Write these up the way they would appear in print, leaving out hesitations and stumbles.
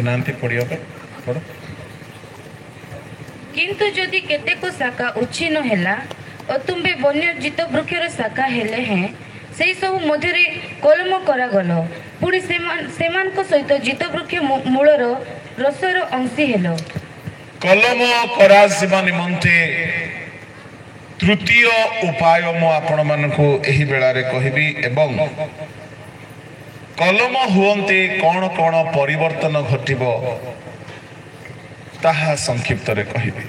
କେମିତି ନାହାନ୍ତି ପଢ଼ିବା ପାଇଁ ପଢ଼। କିନ୍ତୁ ଯଦି କେତେକ ଶାଖା ଉଚ୍ଛିନ୍ନ ହେଲା ଓ ତୁମ୍ଭେ ବନ୍ୟ ଜିତ ବୃକ୍ଷର ଶାଖା ହେଲେ ହେଁ ସେହି ସବୁ ମଧ୍ୟରେ କଲମ କରାଗଲ, ପୁଣି ସେମାନଙ୍କ ସହିତ ଜିତ ବୃକ୍ଷ ମୂଳର ରସର ଅଂଶୀ ହେଲ। କଲମ କରାଯିବା ନିମନ୍ତେ ତୃତୀୟ ଉପାୟ ମୁଁ ଆପଣମାନଙ୍କୁ ଏହି ବେଳାରେ କହିବି ଏବଂ କଲମ ହୁଅନ୍ତେ କ'ଣ କ'ଣ ପରିବର୍ତ୍ତନ ଘଟିବ ତାହା ସଂକ୍ଷିପ୍ତରେ କହିବି।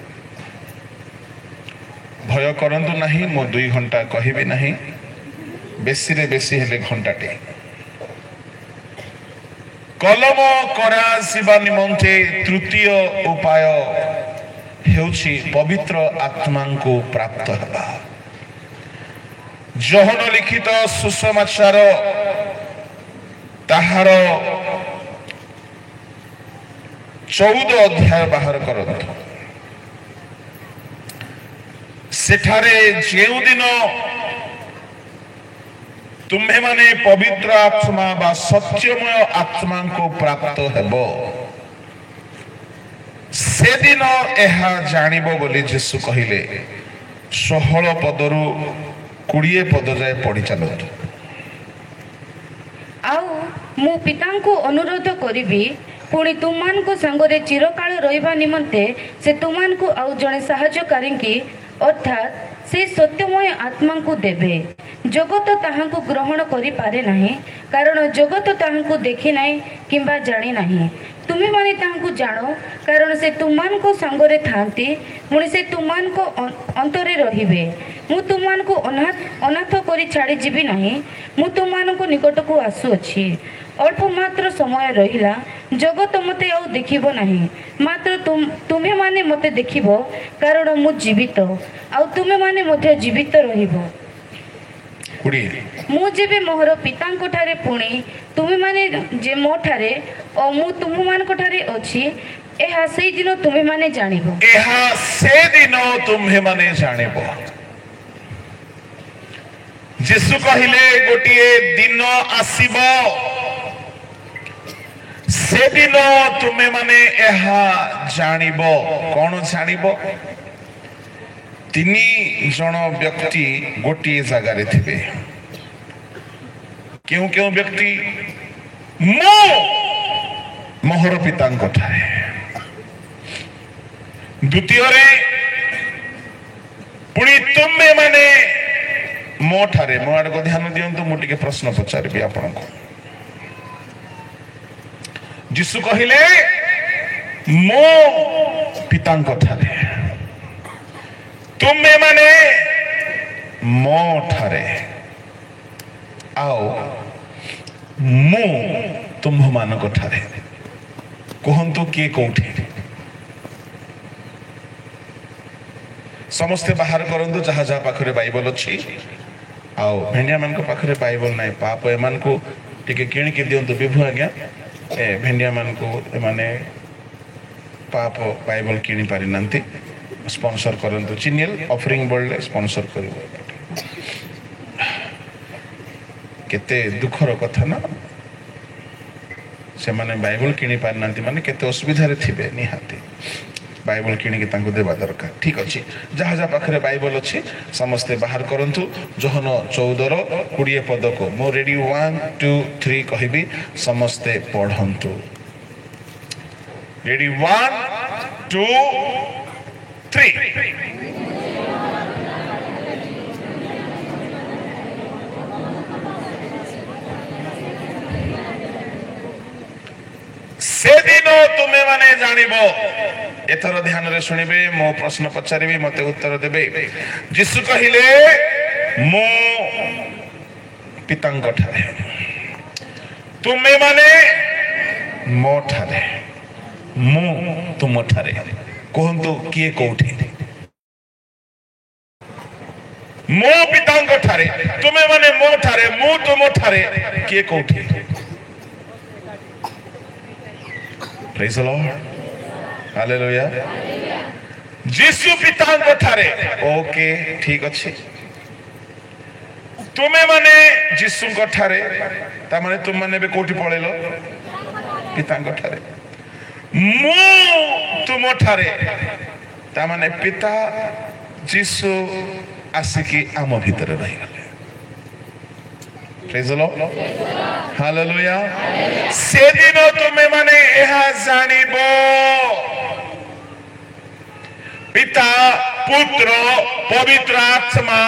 ଭୟ କରନ୍ତୁ ନାହିଁ, ମୁଁ 2 ଘଣ୍ଟା କହିବି ନାହିଁ, ବେଶୀରେ ବେଶୀ ହେଲେ ଘଣ୍ଟାଟେ। କଲମ କରାଯିବା ନିମନ୍ତେ ତୃତୀୟ ଉପାୟ ହେଉଛି ପବିତ୍ର ଆତ୍ମାଙ୍କୁ ପ୍ରାପ୍ତ ହେବା। ଯୋହନ ଲିଖିତ ସୁସମାଚାର ତାହାର 14 ଅଧ୍ୟାୟ ବାହାର କରନ୍ତୁ। ସେଠାରେ ଯେଉଁଦିନ ତୁମ୍ଭେମାନେ ପବିତ୍ର ଆତ୍ମା ବା ସତ୍ୟମୟ ଆତ୍ମାଙ୍କୁ ପ୍ରାପ୍ତ ହେବ ସେଦିନ ଏହା ଜାଣିବ ବୋଲି ଯୀଶୁ କହିଲେ। 16 ପଦରୁ 20 ପଦ ଯାଏ ପଢି ଚାଲନ୍ତୁ। ଆଉ ମୁଁ ପିତାଙ୍କୁ ଅନୁରୋଧ କରିବି, ପୁଣି ତୁମମାନଙ୍କ ସାଙ୍ଗରେ ଚିରକାଳ ରହିବା ନିମନ୍ତେ ସେ ତୁମମାନଙ୍କୁ ଆଉ ଜଣେ ସାହାଯ୍ୟକାରୀଙ୍କି ଅର୍ଥାତ୍ ସେ ସତ୍ୟମୟ ଆତ୍ମାଙ୍କୁ ଦେବେ। ଜଗତ ତାହାଙ୍କୁ ଗ୍ରହଣ କରିପାରେ ନାହିଁ, କାରଣ ଜଗତ ତାହାଙ୍କୁ ଦେଖି ନାହିଁ କିମ୍ବା ଜାଣି ନାହିଁ। ତୁମେମାନେ ତାହାଙ୍କୁ ଜାଣ, କାରଣ ସେ ତୁମମାନଙ୍କ ସାଙ୍ଗରେ ଥାନ୍ତି, ପୁଣି ସେ ତୁମମାନଙ୍କ ଅନ୍ତରେ ରହିବେ। ମୁଁ ତୁମମାନଙ୍କୁ ଅନାଥ କରି ଛାଡ଼ି ଯିବି ନାହିଁ, ମୁଁ ତୁମମାନଙ୍କ ନିକଟକୁ ଆସୁଅଛି। ଅଳ୍ପ ମାତ୍ର ସମୟ ରହିଲା, ଜଗତ ମୋତେ ଆଉ ଦେଖିବ ନାହିଁ, ମାତ୍ର ତୁମେମାନେ ମୋତେ ଦେଖିବ, କାରଣ ମୁଁ ଜୀବିତ, ଆଉ ତୁମେମାନେ ମଧ୍ୟ ଜୀବିତ ରହିବ। ମୁଁ ଯେବେ ମୋର ପିତାଙ୍କ ଠାରେ, ପୁଣି ତୁମେମାନେ ଯେ ମୋ ଠାରେ ଓ ମୁଁ ତୁମମାନଙ୍କ ଠାରେ ଅଛି, ଏହା ସେଇଦିନ ତୁମେମାନେ ଜାଣିବ। ଏହା ସେଦିନ ତୁମ୍ଭେମାନେ ଜାଣିବ। ଯୀଶୁ କହିଲେ ଗୋଟିଏ ଦିନ ଆସିବ, ସେଦିନ ତୁମେମାନେ ଏହା ଜାଣିବ। କ'ଣ ଜାଣିବ? 3 ଜଣ ବ୍ୟକ୍ତି ଗୋଟିଏ ଜାଗାରେ ଥିବେ। କେଉଁ କେଉଁ ବ୍ୟକ୍ତି? ମୁଁ ମୋହର ପିତାଙ୍କ ଠାରେ। ଦ୍ୱିତୀୟରେ ପୁଣି ତୁମେମାନେ ମୋ ଠାରେ। ମୋ ଆଡ଼କୁ ଧ୍ୟାନ ଦିଅନ୍ତୁ, ମୁଁ ଟିକେ ପ୍ରଶ୍ନ ପଚାରିବି ଆପଣଙ୍କୁ। ଯୀଶୁ କହିଲେ ମୋ ପିତାଙ୍କ ଠାରେ, ତୁମେମାନେ ମୋ ଠାରେ, ଆଉ ମୁଁ ତୁମ୍ଭମାନଙ୍କ ଠାରେ। କୁହନ୍ତୁ କିଏ କୋଉଠି? ସମସ୍ତେ ବାହାର କରନ୍ତୁ ଯାହା ଯାହା ପାଖରେ ବାଇବଲ ଅଛି। ଆଉ ଭେଣ୍ଡିଆମାନଙ୍କ ପାଖରେ ବାଇବଲ ନାହିଁ, ପାପ ଏମାନଙ୍କୁ ଟିକେ କିଣିକି ଦିଅନ୍ତୁ। ବିଭୁ ଆଜ୍ଞା, ଭେଣ୍ଡିଆମାନଙ୍କୁ ଏମାନେ ପାପ ବାଇବଲ କିଣି ପାରିନାହାନ୍ତି, ସ୍ପନ୍ସର କରନ୍ତୁ। ଚିନିଏଲ ଅଫରିଂ ବଳିଲେ ସ୍ପନ୍ସର କରିବ। କେତେ ଦୁଃଖର କଥା ନା, ସେମାନେ ବାଇବଲ କିଣି ପାରିନାହାନ୍ତି ମାନେ କେତେ ଅସୁବିଧାରେ ଥିବେ। ନିହାତି ବାଇବଲ କିଣିକି ତାଙ୍କୁ ଦେବା ଦରକାର। ଠିକ ଅଛି, ଯାହା ଯାହା ପାଖରେ ବାଇବଲ ଅଛି ସମସ୍ତେ ବାହାର କରନ୍ତୁ। ଯୋହନ 14ର 20 ପଦକୁ ମୁଁ ରେଡି 1 2 3 କହିବି, ସମସ୍ତେ ପଢନ୍ତୁ। ରେଡି 1 2 3। ସେଦିନ ତୁମେମାନେ ଜାଣିବ। ଏଥର ଧ୍ୟାନରେ ଶୁଣିବେ, ମୋ ପ୍ରଶ୍ନ ପଚାରିବି, ମତେ ଉତ୍ତର ଦେବେ। ଯୀଶୁ କହିଲେ ମୁଁ ପିତାଙ୍କ ଠାରେ, ତୁମେମାନେ ମୋ ଠାରେ, ମୁଁ ତୁମ ଠାରେ। କୁହନ୍ତୁ କିଏ କୋଉଠି? ମୋ ପିତାଙ୍କ ଠାରେ, ତୁମେମାନେ ମୋ ଠାରେ, ମୁଁ ତୁମ ଠାରେ, କିଏ କୋଉଠି? Praise the Lord. Hallelujah. ଯୀଶୁ ପିତାଙ୍କ ଠାରେ। ଓକେ, ଠିକ ଅଛି। ତୁମେମାନେ ଯୀଶୁଙ୍କ ଠାରେ, ତାମାନେ ତୁମମାନେ ଏବେ କୋଉଠି ପଳେଇଲ? ପିତାଙ୍କ ଠାରେ। ମୁଁ ତୁମ ଠାରେ ତାମାନେ ପିତା ଯୀଶୁ ଆସିକି ଆମ ଭିତରେ ରହିଗଲେ। Praise the Lord. Hallelujah. ସେଦିନ ତୁମେ ମାନେ ଏହା ଜାଣିବ ପିତା ପୁତ୍ର ପବିତ୍ର ଆତ୍ମା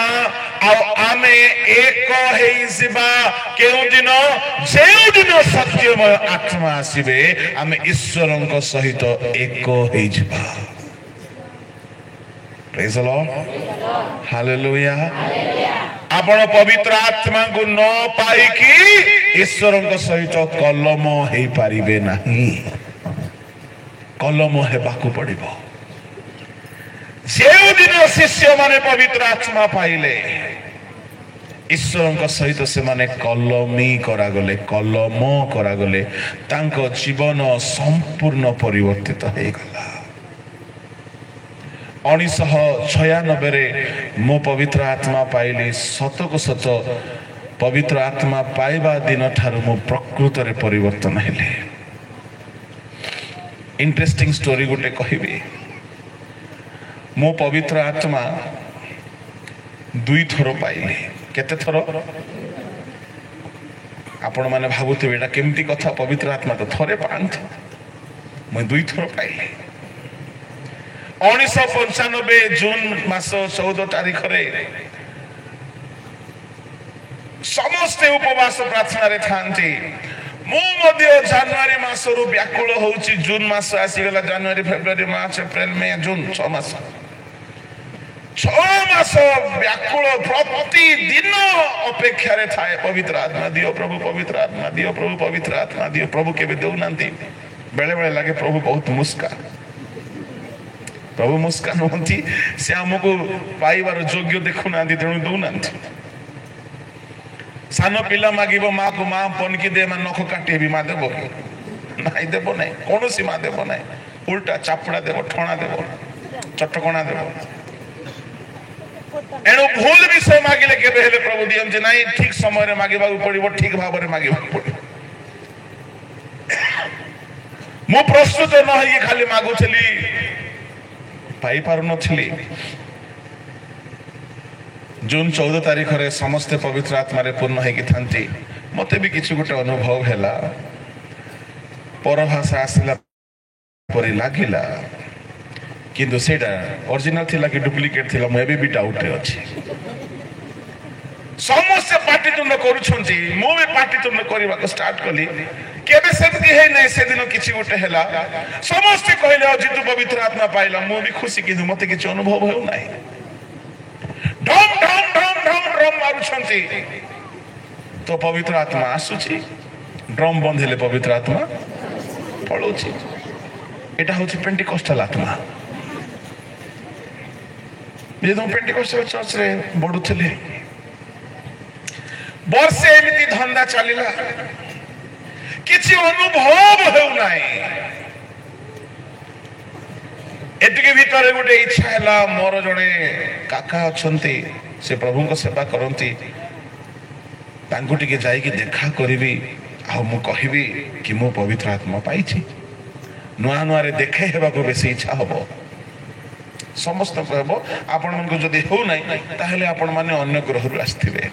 ଆଉ ଆମେ ଏକ ହେଇଯିବା। କେଉଁଦିନ? ଯେଉଁଦିନ ସତ୍ୟମୟ ଆତ୍ମା ଆସିବେ ଆମେ ଈଶ୍ୱରଙ୍କ ସହିତ ଏକ ହେଇଯିବା। Praise the Lord. Hallelujah. ଆପଣ ପବିତ୍ର ଆତ୍ମାକୁ ନ ପାଇକି ଈଶ୍ୱରଙ୍କ ସହିତ କଲମ ହେଇପାରିବେ ନାହିଁ। କଲମ ହେବାକୁ ପଡ଼ିବ। ଯେଉଁଦିନ ଶିଷ୍ୟମାନେ ପବିତ୍ର ଆତ୍ମା ପାଇଲେ ଈଶ୍ୱରଙ୍କ ସହିତ ସେମାନେ କଲମୀ କରାଗଲେ, କଲମ କରାଗଲେ। ତାଙ୍କ ଜୀବନ ସମ୍ପୂର୍ଣ୍ଣ ପରିବର୍ତ୍ତିତ ହେଇଗଲା। 1996 ମୁଁ ପବିତ୍ର ଆତ୍ମା ପାଇଲି। ସତକୁ ସତ ପବିତ୍ର ଆତ୍ମା ପାଇବା ଦିନ ଠାରୁ ମୁଁ ପ୍ରକୃତରେ ପରିବର୍ତ୍ତନ ହେଲି। ଇଣ୍ଟରେଷ୍ଟିଂ ଷ୍ଟୋରି ଗୋଟେ କହିବି। ମୁଁ ପବିତ୍ର ଆତ୍ମା 2 ଥର ପାଇଲି। କେତେ ଥର? ଆପଣ ମାନେ ଭାବୁଥିବେ ଏଇଟା କେମିତି କଥା, ପବିତ୍ର ଆତ୍ମା ତ ଥରେ ପାଆନ୍ତି। ମୁଁ 2 ଥର ପାଇଲି। 1995 ଜୁନ ମାସ 14 ତାରିଖରେ ସମସ୍ତେ ଉପବାସ ପ୍ରାର୍ଥନାରେ ଥାନ୍ତି। ମୁଁ ମଧ୍ୟ ଜାନୁଆରୀ ମାସରୁ ବ୍ୟାକୁଳ ହଉଛି। ଜୁନ ମାସ ଆସିଗଲା, ଜାନୁଆରୀ ଫେବୃଆରୀ ମାର୍ଚ୍ଚ ଏପ୍ରିଲ ମେ ଜୁନ 6 ମାସ। 6 ମାସ ବ୍ୟାକୁଳ, ପ୍ରତିଦିନ ଅପେକ୍ଷାରେ ଥାଏ। ପବିତ୍ର ଆତ୍ମା ଦିଅ ପ୍ରଭୁ, ପବିତ୍ର ଆତ୍ମା ଦିଅ ପ୍ରଭୁ, ପବିତ୍ର ଆତ୍ମା ଦିଅ ପ୍ରଭୁ। କେବେ ଦେଉନାହାନ୍ତି। ବେଳେ ବେଳେ ଲାଗେ ପ୍ରଭୁ ବହୁତ ମୁସ୍କା, ପ୍ରଭୁ ମୁସ୍କା ନୁହନ୍ତି, ସେ ଆମକୁ ପାଇବାର ଯୋଗ୍ୟ ଦେଖୁନାହାନ୍ତି, ତେଣୁ ଦଉନାହାନ୍ତି। ସାନ ପିଲା ମାଗିବ ମାକୁ, ମା ପନକି ଦେ, ମା ନଖ କାଟିବି, ମା ଦେବ କି? ନାଇଁ, ଦେବ ନାହିଁ। କୌଣସି ମା ଦେବ ନାହିଁ। ଉଲ୍ଟା ଚାପୁଡ଼ା ଦେବ, ଠଣା ଦେବ, ଚଟକଣା ଦେବ। ଏଣୁ ଭୁଲ ବିଷୟ ମାଗିଲେ କେବେ ହେଲେ ପ୍ରଭୁ ଦିଅନ୍ତି ନାହିଁ। ଠିକ ସମୟରେ ମାଗିବାକୁ ପଡିବ, ଠିକ ଭାବରେ ମାଗିବାକୁ ପଡିବ। ମୁଁ ପ୍ରସ୍ତୁତ ନ ହେଇକି ଖାଲି ମାଗୁଥିଲି, ପାଇପାରୁନଥିଲି। ଜୁନ 14 ତାରିଖରେ ସମସ୍ତେ ପବିତ୍ର ଆତ୍ମାରେ ପୂର୍ଣ୍ଣ ହେଇକି ଥାନ୍ତି। ମତେ ବି କିଛି ଗୋଟେ ଅନୁଭବ ହେଲା, ପରଭାଷା ଆସିଲା ପରି ଲାଗିଲା। କିନ୍ତୁ ସେଇଟା ଅରିଜିନାଲ ଥିଲା କି ଡୁପ୍ଲିକେଟ ଥିଲା, ମୁଁ ଏବେ ବି ଡାଉଟରେ ଅଛି। ସମସ୍ତେ ପାଟିତୁଣ୍ଡ କରୁଛନ୍ତି, ମୁଁ ବି ପାଟିତୁଣ୍ଡ କରିବାକୁ ଷ୍ଟାର୍ଟ କଲି। କେବେ ସେମିତି ହେଇନାହିଁ। ସେଦିନ କିଛି ଗୋଟେ ହେଲା, ସମସ୍ତେ କହିଲେ ଅଜିତୁ ପବିତ୍ର ଆତ୍ମା ପାଇଲା। ମୁଁ ବି ଖୁସି, କିନ୍ତୁ ମତେ କିଛି ଅନୁଭବ ହେଉନାହିଁ। ଢମ୍ ଢମ୍ ଢମ୍ ଢମ୍ ଡ୍ରମ୍ ମାରୁଛନ୍ତି ତ ପବିତ୍ର ଆତ୍ମା ଆସୁଛି। ଡ୍ରମ୍ ବନ୍ଦ ହେଲେ ପବିତ୍ର ଆତ୍ମା ପଳଉଛି। এটা হচ্ছে পেন্টিকস্টাল আত্মা। যেহেতু পেন্টিকস্টাল চর্চରେ ବଢୁଥିଲି, ବର୍ଷେ ଏମିତି ଧନ୍ଦା ଚାଲିଲା, କିଛି ଅନୁଭବ ହେଉନାହିଁ। ଏତିକି ଭିତରେ ଗୋଟେ ଇଚ୍ଛା ହେଲା, ମୋର ଜଣେ କାକା ଅଛନ୍ତି, ସେ ପ୍ରଭୁଙ୍କ ସେବା କରନ୍ତି, ତାଙ୍କୁ ଟିକେ ଯାଇକି ଦେଖା କରିବି, ଆଉ ମୁଁ କହିବି କି ମୁଁ ପବିତ୍ର ଆତ୍ମା ପାଇଛି। ନୂଆ ନୂଆରେ ଦେଖେ ହେବାକୁ ବେଶୀ ଇଚ୍ଛା ହବ, ସମସ୍ତଙ୍କୁ ହେବ। ଆପଣମାନଙ୍କୁ ଯଦି ହେଉନାହିଁ ତାହେଲେ ଆପଣମାନେ ଅନ୍ୟ ଗ୍ରହରୁ ଆସିଥିବେ।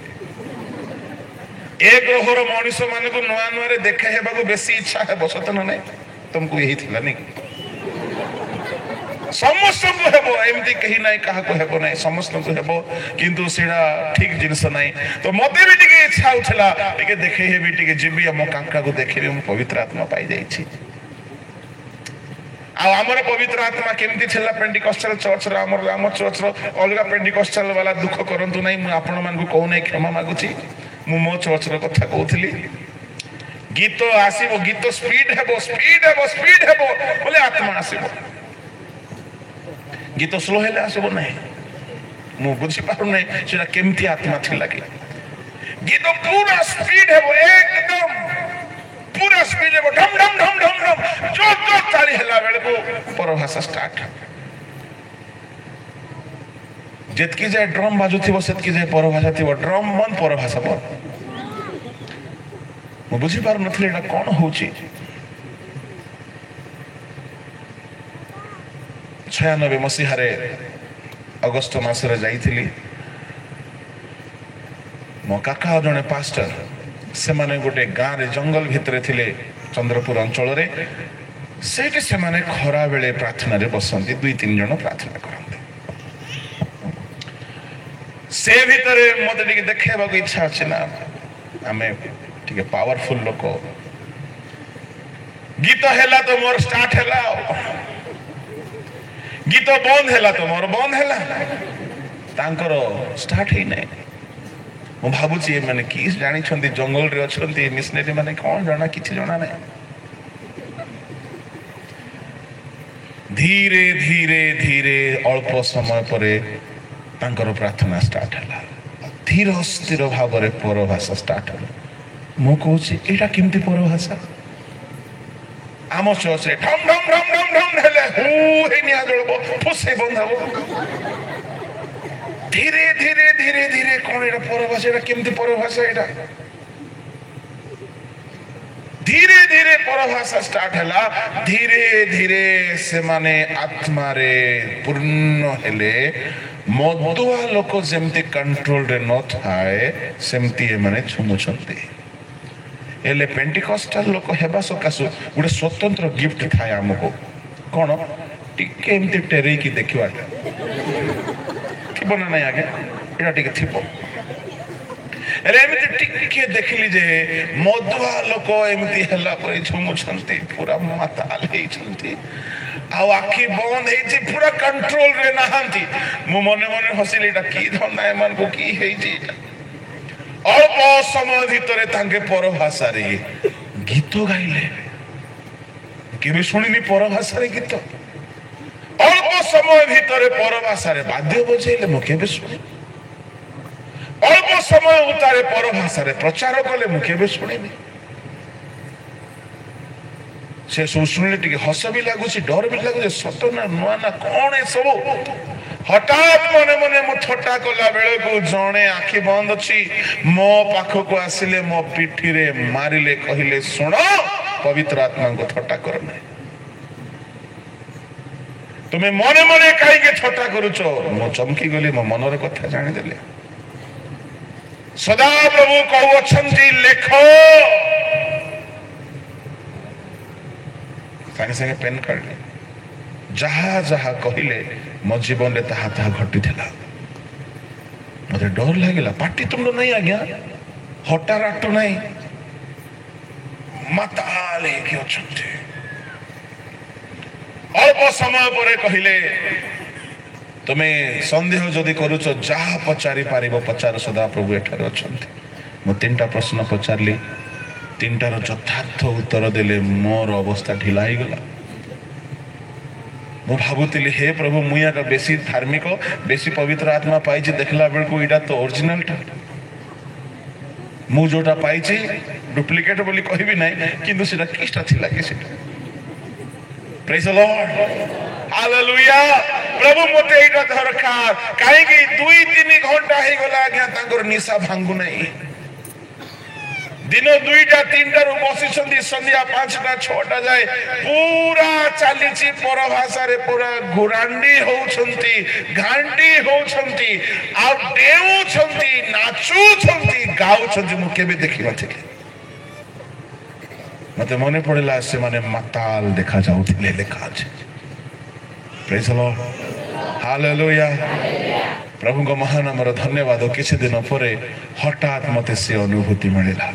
ଏ ଗ୍ରହର ମଣିଷ ମାନଙ୍କୁ ନୂଆ ନୂଆରେ ଦେଖେ ହେବାକୁ ବେଶୀ ଇଚ୍ଛା ହେବ, ସତ ନା ନାହିଁ? ତମକୁ ହେଇଥିଲା ନାଇଁ? ସମସ୍ତଙ୍କୁ ହେବ, ଏମିତି କେହି ନାହିଁ କାହାକୁ ହେବ ନାହିଁ, ସମସ୍ତଙ୍କୁ ହେବ। କିନ୍ତୁ ସେଇଟା ଠିକ ଜିନିଷ ନାହିଁ। ତ ମତେ ବି ଟିକେ ଇଚ୍ଛା ହଉଥିଲା, ଟିକେ ଦେଖେଇ ହେବି, ଟିକେ ଯିବି, ଆମ କାକାକୁ ଦେଖେଇବି ମୁଁ ପବିତ୍ର ଆତ୍ମା ପାଇଯାଇଛି। ଆଉ ଆମର ପବିତ୍ର ଆତ୍ମା କେମିତି ଥିଲା ପେଣ୍ଟିକଷ୍ଟାଲ ଚର୍ଚ୍ଚର? ଆମ ଚର୍ଚ୍ଚର ଅଲଗା ପେଣ୍ଟିକଷ୍ଟାଲ ବାଲା ଦୁଃଖ କରନ୍ତୁ ନାହିଁ, ମୁଁ ଆପଣମାନଙ୍କୁ କହୁନାହିଁ, କ୍ଷମା ମାଗୁଛି। ମୁଁ ମୋ ଚର୍ଚ୍ଚର କଥା କହୁଥିଲି। ଗୀତ ଆସିବ, ଗୀତ ସ୍ପିଡ ହେବ, ସ୍ପିଡ ହେବ, ସ୍ପିଡ ହେବ ବୋଲେ ଆତ୍ମା ଆସିବ। ଗୀତ ସ୍ଲୋ ହେଲେ ଆସିବ ନାହିଁ। ମୁଁ ବୁଝିପାରୁନାହିଁ ସେଟା କେମିତି ଆତ୍ମା ଥିଲା କି? ଗୀତ ପୁରା ସ୍ପିଡ ହେବ, ଏକଦମ ପୁରା ସ୍ପିଡ ହେବ, ଢମ ଢମ ଢମ ଢମ ଢମ, ଜୋର ଜୋର ତାଳି ହେଲା ବେଳକୁ ପରଭାଷା ଷ୍ଟାର୍ଟ। ଯେତିକି ଯାଏ ଡ୍ରମ୍ ବାଜୁଥିବ ସେତିକି ଯାଏ ପରଭାଷା ଥିବ, ଡ୍ରମ୍ ବନ୍ଦ, ପରଭାଷା ବନ୍ଦ। ମୁଁ ବୁଝିପାରୁନଥିଲି ଏଇଟା କଣ ହଉଛି। 96 ମସିହାରେ ଅଗଷ୍ଟ ମାସରେ ଯାଇଥିଲି। ମୋ କାକା ଜଣେ ପାଷ୍ଟର, ସେମାନେ ଗୋଟେ ଗାଁରେ ଜଙ୍ଗଲ ଭିତରେ ଥିଲେ, ଚନ୍ଦ୍ରପୁର ଅଞ୍ଚଳରେ। ସେଇଠି ସେମାନେ ଖରା ବେଳେ ପ୍ରାର୍ଥନାରେ ବସନ୍ତି, 2-3 ଜଣ ପ୍ରାର୍ଥନା କରନ୍ତି। ସେ ଭିତରେ ମତେ ଟିକେ ଦେଖେଇବାକୁ ଇଚ୍ଛା ଅଛି ନା, ଆମେ ଟିକେ ପାୱାରଫୁଲ ଲୋକ। ଗୀତ ହେଲା ତ ମୋର ଷ୍ଟାର୍ଟ ହେଲା, ଗୀତ ବନ୍ଦ ହେଲା ତ ମୋର ବନ୍ଦ ହେଲା, ତାଙ୍କର ଷ୍ଟାର୍ଟ ହେଇନାହିଁ। ମୁଁ ଭାବୁଛି ଏମାନେ କି ଜାଣିଛନ୍ତି, ଜଙ୍ଗଲରେ ଅଛନ୍ତି ମିଶନେରୀ ମାନେ, କଣ ଜଣା, କିଛି ଜଣା ନାହିଁ। ଧୀରେ ଧୀରେ ଧୀରେ ଅଳ୍ପ ସମୟ ପରେ ତାଙ୍କର ପ୍ରାର୍ଥନା ଷ୍ଟାର୍ଟ ହେଲା। ଧୀର ସ୍ଥିର ଭାବରେ ପରଭାଷା ଷ୍ଟାର୍ଟ ହେଲା। ମୁଁ କହୁଛି ଏଇଟା କେମିତି ପରଭାଷା? ଆମ ଚର୍ଚ୍ଚରେ ଢମ୍ ଢମ୍ ଢମ୍ ଢମ୍ ଢମ୍ ହେଲେ ହୁ ହେଇ ନିଆଁ ଜଳବ, ଫୁସେ ବନ୍ଦ ହବ। ଧୀରେ ଧୀରେ ଧୀରେ ଧୀରେ କଣ ଏଇଟା ପରଭାଷା? ଏଇଟା କେମିତି ପରଭାଷା? ଏଇଟା ଧୀରେ ଧୀରେ ପରଭାଷା ଷ୍ଟାର୍ଟ ହେଲା। ଧୀରେ ଧୀରେ ସେମାନେ ଆତ୍ମାରେ ପୂର୍ଣ୍ଣ ହେଲେ। ମଦୁଆ ଲୋକ ଯେମିତି କଣ୍ଟ୍ରୋଲରେ ନଥାଏ, ସେମିତି ଏମାନେ ଝୁମୁଛନ୍ତି। ହେଲେ ପେଣ୍ଟିକଷ୍ଟାଲ ଲୋକ ହେବା ସକାଶୁ ଗୋଟେ ସ୍ୱତନ୍ତ୍ର ଗିଫ୍ଟ ଥାଏ ଆମକୁ। କଣ? ଟିକେ ଏମିତି ଟେରେଇକି ଦେଖିବାଟା ଥିବ ନା ନାଇଁ ଆଜ୍ଞା? ଏଇଟା ଟିକେ ଥିବ। ହେଲେ ଏମିତି ଟିକେ ଦେଖିଲି ଯେ ମଦୁଆ ଲୋକ ଏମିତି ହେଲା ପରେ ଝୁମୁଛନ୍ତି, ପୁରା ମାତାଲ ହେଇଛନ୍ତି, ଆଉ ଆଖି ବନ୍ଦ ହେଇଛି, ପୁରା କଣ୍ଟ୍ରୋଲରେ ନାହାନ୍ତି। ମୁଁ ମନେ ମନେ ହସିଲି, ଏଇଟା କି ଧନ୍ଦା, ଏମାନଙ୍କୁ କି ହେଇଛି? ଅଳ୍ପ ସମୟ ଭିତରେ ତାଙ୍କେ ପରଭାଷାରେ ଗୀତ ଗାଇଲେ। କେବେ ଶୁଣିନି ପରଭାଷାରେ ଗୀତ। ଅଳ୍ପ ସମୟ ଭିତରେ ପରଭାଷାରେ ବାଦ୍ୟ ବଜେଇଲେ, ମୁଁ କେବେ ଶୁଣିନି। ଅଳ୍ପ ସମୟ ଭିତରେ ପରଭାଷାରେ ପ୍ରଚାର କଲେ, ମୁଁ କେବେ ଶୁଣିନି। ସେ ସବୁ ଶୁଣିଲେ ଟିକେ ହସ ବି ଲାଗୁଛି, ଡର ବି ଲାଗୁଛି, ସତ ନା ନୂଆ ନା କଣ ଏସବୁ। ହଠାତ୍ ମନେ ମନେ ମୁଁ ଥଟ୍ଟା କଲା ବେଳକୁ ଜଣେ ଆଖି ବନ୍ଦ ଅଛି, ମୋ ପାଖକୁ ଆସିଲେ, ମୋ ପିଠିରେ ମାରିଲେ, କହିଲେ, ଶୁଣ, ପବିତ୍ର ଆତ୍ମାଙ୍କୁ ଥଟ୍ଟା କର ନାହିଁ। ତୁମେ ମନେ ମନେ କାହିଁକି ଥଟ୍ଟା କରୁଛ? ମୁଁ ଚମକି ଗଲି, ମୋ ମନର କଥା ଜାଣିଦେଲି। ସଦାପ୍ରଭୁ କହୁଅଛନ୍ତି, ଲେଖ। ସାଙ୍ଗେ ସାଙ୍ଗେ ପେନ୍ କାଢିଲେ। ଯାହା ଯାହା କହିଲେ ମୋ ଜୀବନରେ ତାହା ତାହା ଘଟିଥିଲା। ମତେ ଡର ଲାଗିଲା। ପାଟିତୁଣ୍ଡ ନାହିଁ ଆଜ୍ଞା, ହଟାରାଟ ନାହିଁ, ମାତାଲ ହେଇକି ଅଛନ୍ତି। ଅଳ୍ପ ସମୟ ପରେ କହିଲେ, ତୁମେ ସନ୍ଦେହ ଯଦି କରୁଛ, ଯାହା ପଚାରି ପାରିବ ପଚାର, ସଦାପ୍ରଭୁ ଏଠାରେ ଅଛନ୍ତି। ମୁଁ 3ଟା ପ୍ରଶ୍ନ ପଚାରିଲି, 3ଟାର ଯଥାର୍ଥ ଉତ୍ତର ଦେଲେ ମୋର ଅବସ୍ଥା ଢିଲା ହେଇଗଲା। ମୁଁ ଭାବୁଥିଲି, ହେ ପ୍ରଭୁ, ମୁଁ ଏକା ବେଶୀ ଧାର୍ମିକ, ବେଶୀ ପବିତ୍ର ଆତ୍ମା ପାଇଛି, ଦେଖିଲା ବେଳକୁ ଏଇଟା ତ ଅରିଜିନାଲଟା। ମୁଁ ଯୋଉଟା ପାଇଛି ଡୁପ୍ଲିକେଟ ବୋଲି କହିବି ନାହିଁ, କିନ୍ତୁ ସେଟା କିଛଟା ଥିଲା କି ସେଟା। ପ୍ରେଜ୍ ଦ ଲର୍ଡ, ହାଲେଲୁୟା। ପ୍ରଭୁ ମତେ ଏଇଟା ଦରକାର। କାହିଁକି 2-3 ଘଣ୍ଟା ହେଇଗଲା ଆଜ୍ଞା, ତାଙ୍କର ନିଶା ଭାଙ୍ଗୁ ନାହିଁ। ଦିନ 2ଟା-3ଟାରୁ ବସିଛନ୍ତି, ସନ୍ଧ୍ୟା 5ଟା-6ଟା ଯାଏ ପୁରା ଚାଲିଛି ପରଭାଷାରେ, ପୁରା ଘୁରାଣ୍ଡି ହଉଛନ୍ତି, ଘାଣ୍ଟି ହଉଛନ୍ତି, ଆଉ ଡେଉଁଛନ୍ତି, ନାଚୁଛନ୍ତି, ଗାଉଛନ୍ତି। ମୁଁ କେବେ ଦେଖିନଥିଲି। ମତେ ମନେ ପଡିଲା, ସେମାନେ ମାତାଲ ଦେଖା ଯାଉଥିଲେ, ଲେଖା ଅଛି। ପ୍ରେଜ୍ ଦ ଲର୍ଡ, ହାଲେଲୁୟା। ପ୍ରଭୁଙ୍କ ମହାନାମର ଧନ୍ୟବାଦ। କିଛି ଦିନ ପରେ ହଠାତ୍ ମତେ ସେ ଅନୁଭୂତି ମିଳିଲା।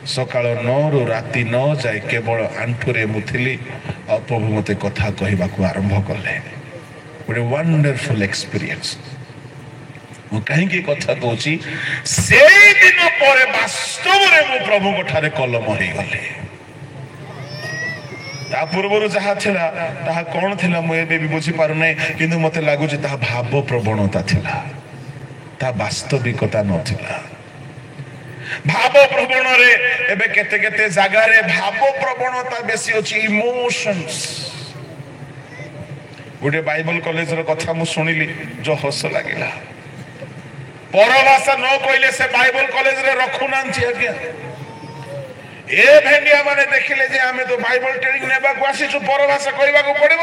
ସକାଳ 9ରୁ ରାତି 9 ଯାଏ କେବଳ ଆଣ୍ଠୁରେ ମୁଁ ଥିଲି, ଆଉ ପ୍ରଭୁ ମତେ କଥା କହିବାକୁ ଆରମ୍ଭ କଲେ। ଗୋଟେ ୱାଣ୍ଡରଫୁଲ ଏକ୍ସପିରିଏନ୍ସ। ମୁଁ କାହିଁକି କଥା କହୁଛି, ସେଇଦିନ ପରେ ବାସ୍ତବରେ ମୁଁ ପ୍ରଭୁଙ୍କ ଠାରେ କଲମ ହେଇଗଲି। ତା ପୂର୍ବରୁ ଯାହା ଥିଲା, ତାହା କଣ ଥିଲା ମୁଁ ଏବେ ବି ବୁଝିପାରୁନାହିଁ, କିନ୍ତୁ ମତେ ଲାଗୁଛି ତାହା ଭାବ ପ୍ରବଣତା ଥିଲା, ତାହା ବାସ୍ତବିକତା ନଥିଲା। ଭାବ ପ୍ରବଣରେ ଏବେ କେତେ କେତେ ଜାଗାରେ ଭାବ ପ୍ରବଣତା ବେଶୀ ଅଛି, ଇମୋସନ୍ସ। ଗୋଟେ ବାଇବଲ କଲେଜର କଥା ମୁଁ ଶୁଣିଲି, ଯୋଉ ହସ ଲାଗିଲା। ପରଭାଷା ନ କହିଲେ ସେ ବାଇବଲ କଲେଜରେ ରଖୁନାହାନ୍ତି ଆଜ୍ଞା। ଏ ଭେଣ୍ଡିଆ ମାନେ ଦେଖିଲେ ଯେ ଆମେ ତ ବାଇବଲ ଟ୍ରେନିଂ ନେବାକୁ ଆସିଛୁ, ପରଭାଷା କହିବାକୁ ପଡିବ।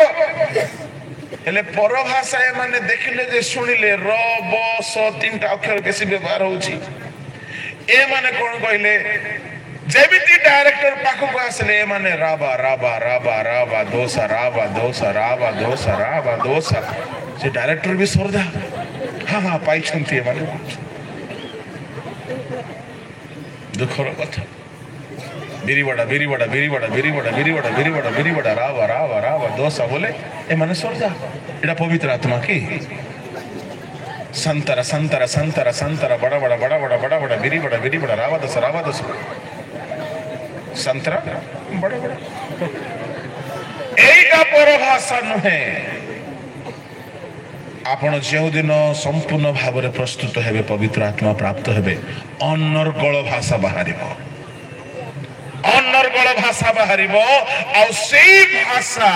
ହେଲେ ପରଭାଷା ଏମାନେ ଦେଖିଲେ ଯେ ଶୁଣିଲେ ର ବ ସ ତିନିଟା ଅକ୍ଷର ବେଶୀ ବ୍ୟବହାର ହଉଛି। ଏମାନେ କଣ କହିଲେ, ଯେମିତି ଡାଇରେକ୍ଟର ପାଖକୁ ଆସିଲେ ଏମାନେ ରାବା ରାବା ରାବା ରାବା ଦୋସା ରାବା ଦୋସା ରାବା ଦୋସା ରାବା ଦୋସା। ସେ ଡାଇରେକ୍ଟର ବି ଶ୍ରଦ୍ଧା, ହଁ ହଁ ପାଇଛନ୍ତି ଏମାନେ। ଦୁଃଖର କଥା, ବିରିବଡ଼ା ବିରିବଡ଼ା ବିରିବଡ଼ା ବିରିବଡ଼ା ବିରିବଡ଼ା ବିରିବଡ଼ା ବିରିବଡ଼ା ରାବା ରାବା ରାବା ଦୋସା ବୋଲେ ଏମାନେ ଶ୍ରଦ୍ଧା। ଏଟା ପବିତ୍ର ଆତ୍ମା କି? ସନ୍ତରା ସନ୍ତରା ସନ୍ତରା ସନ୍ତରା ବଡ଼ ବଡ଼ ବଡ଼ ବଡ଼ ବଡ଼ ବଡ଼ ବିରିବଡ଼ା ବିରିବଡ଼ା ରାବା ଦୋଷ ସନ୍ତରା ବଡ଼ ବଡ଼। এইটা পরভাষা নুহে। ଆପଣ ଯେଉଁଦିନ ସମ୍ପୂର୍ଣ୍ଣ ଭାବରେ ପ୍ରସ୍ତୁତ ହେବେ, ପବିତ୍ର ଆତ୍ମା ପ୍ରାପ୍ତ ହେବେ, ଅନର୍ଗଳ ଭାଷା ବାହାରିବ, ଅନର୍ଗଳ ଭାଷା ବାହାରିବ। ଆଉ ସେଇ ଭାଷା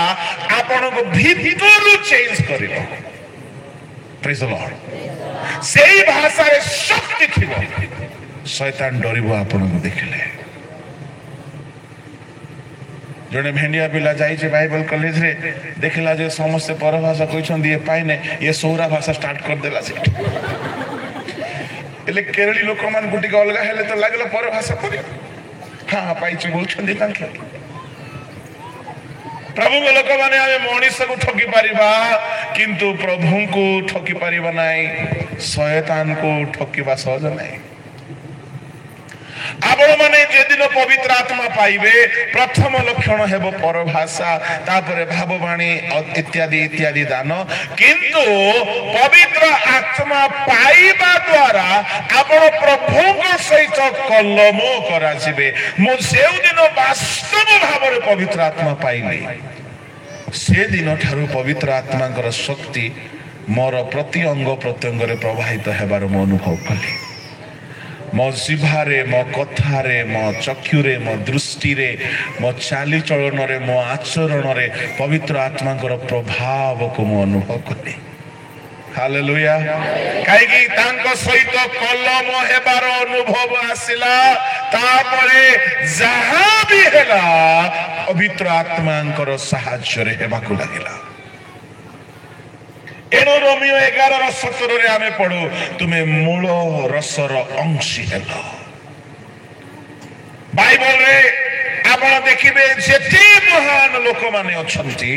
ଆପଣଙ୍କୁ ଭିତରୁ ଚେଞ୍ଜ କରିବ। ପ୍ରେଜ୍ ଦ ଲର୍ଡ। ସେଇ ଭାଷାରେ ଶକ୍ତି ଥିବ, ଶୈତାନ ଡରିବ ଆପଣଙ୍କୁ ଦେଖିଲେ। ଜଣେ ଭେଣ୍ଡିଆ ପିଲା ଯାଇଛି ବାଇବଲ କଲେଜରେ, ଦେଖିଲା ଯେ ସମସ୍ତେ ପରଭାଷା କହିଛନ୍ତି, ଇଏ ପାଇନେ, ଇଏ ସୌରା ଭାଷା ଷ୍ଟାର୍ଟ କରିଦେଲା ସେଠି। ହେଲେ କେରଳୀ ଲୋକମାନଙ୍କୁ ଟିକେ ଅଲଗା ହେଲେ ତ ଲାଗିଲା ପରଭାଷା କରି, ହଁ ହଁ ପାଇଛୁ ବୋଲୁଛନ୍ତି ତାଙ୍କେ। ପ୍ରଭୁଙ୍କ ଲୋକମାନେ ଆମେ ମଣିଷକୁ ଠକି ପାରିବା, କିନ୍ତୁ ପ୍ରଭୁଙ୍କୁ ଠକି ପାରିବା ନାହିଁ। ଶୟତାନକୁ ଠକିବା ସହଜ ନାହିଁ। ଆପଣମାନେ ଯେଦିନ ପବିତ୍ର ଆତ୍ମା ପାଇବେ, ପ୍ରଥମ ଲକ୍ଷଣ ହେବ ପରଭାଷା, ତାପରେ ଭାବବାଣୀ ଇତ୍ୟାଦି ଇତ୍ୟାଦି ଦାନ। କିନ୍ତୁ ପବିତ୍ର ଆତ୍ମା ପାଇବା ଦ୍ୱାରା ଆପଣ ପ୍ରଭୁଙ୍କ ସହିତ କଲମ କରାଯିବେ। ମୁଁ ଯେଉଁଦିନ ବାସ୍ତବ ଭାବରେ ପବିତ୍ର ଆତ୍ମା ପାଇଲି, ସେଦିନ ଠାରୁ ପବିତ୍ର ଆତ୍ମାଙ୍କର ଶକ୍ତି ମୋର ପ୍ରତି ଅଙ୍ଗ ପ୍ରତ୍ୟଙ୍ଗରେ ପ୍ରବାହିତ ହେବାର ମୁଁ ଅନୁଭବ କଲି। ମୋ ଜିଭାରେ, ମୋ କଥାରେ, ମୋ ଚକ୍ଷୁରେ, ମୋ ଦୃଷ୍ଟିରେ, ମୋ ଚାଲିଚଳନରେ, ମୋ ଆଚରଣରେ ପବିତ୍ର ଆତ୍ମାଙ୍କର ପ୍ରଭାବକୁ ମୁଁ ଅନୁଭବ କଲି। ହାଲେଲୁୟା। କାହିଁକି? ତାଙ୍କ ସହିତ କଲମ ହେବାର ଅନୁଭବ ଆସିଲା। ତାପରେ ଯାହା ବି ହେଲା ପବିତ୍ର ଆତ୍ମାଙ୍କର ସାହାଯ୍ୟରେ ହେବାକୁ ଲାଗିଲା। ଏଣୁ ରୋମିଓ 11:17 ଆମେ ପଢୁ, ତୁମେ ମୂଳ ରସର ଅଂଶୀ ହେଲ। ବାଇବଲରେ ଆପଣ ଦେଖିବେ ଯେତେ ମହାନ ଲୋକମାନେ ଅଛନ୍ତି,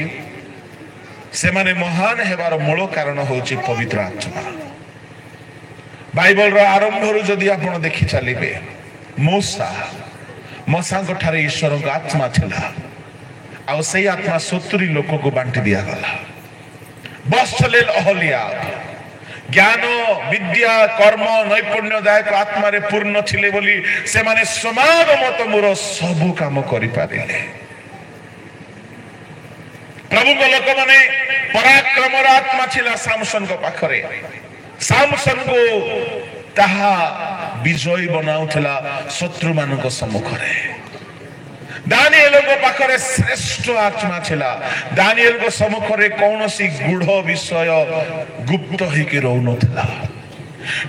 ସେମାନେ ମହାନ ହେବାର ମୂଳ କାରଣ ହେଉଛି ପବିତ୍ର ଆତ୍ମା। ବାଇବଲର ଆରମ୍ଭରୁ ଯଦି ଆପଣ ଦେଖି ଚାଲିବେ, ମୂଷାଙ୍କ ଠାରେ ଈଶ୍ୱରଙ୍କ ଆତ୍ମା ଥିଲା, ଆଉ ସେଇ ଆତ୍ମା 70 ଲୋକକୁ ବାଣ୍ଟି ଦିଆଗଲା। ବତ୍ସଲେଲ ଅହଲିଆବ ଜ୍ଞାନ ବିଦ୍ୟା କର୍ମ ନୈପୁଣ୍ୟଦାୟକ ଆତ୍ମାରେ ପୂର୍ଣ୍ଣ ଥିଲେ ବୋଲି ସେମାନେ ସମାଗମତ ମୋର ସବୁ କାମ କରିପାରିଲେ। ପ୍ରଭୁଙ୍କ ଲୋକମାନେ, ପରାକ୍ରମର ଆତ୍ମା ଥିଲା ସାମସନଙ୍କ ପାଖରେ। ସାମସନକୁ ତାହା ବିଜୟୀ ବନାଉଥିଲା ଶତ୍ରୁମାନଙ୍କ ସମ୍ମୁଖରେ। ଦାନିଏଲଙ୍କ ପାଖରେ ଶ୍ରେଷ୍ଠ ଆତ୍ମା ଥିଲା। ଦାନିଏଲଙ୍କ ସମ୍ମୁଖରେ କୌଣସି ଗୂଢ ବିଷୟ ଗୁପ୍ତ ହେଇକି ରହୁନଥିଲା।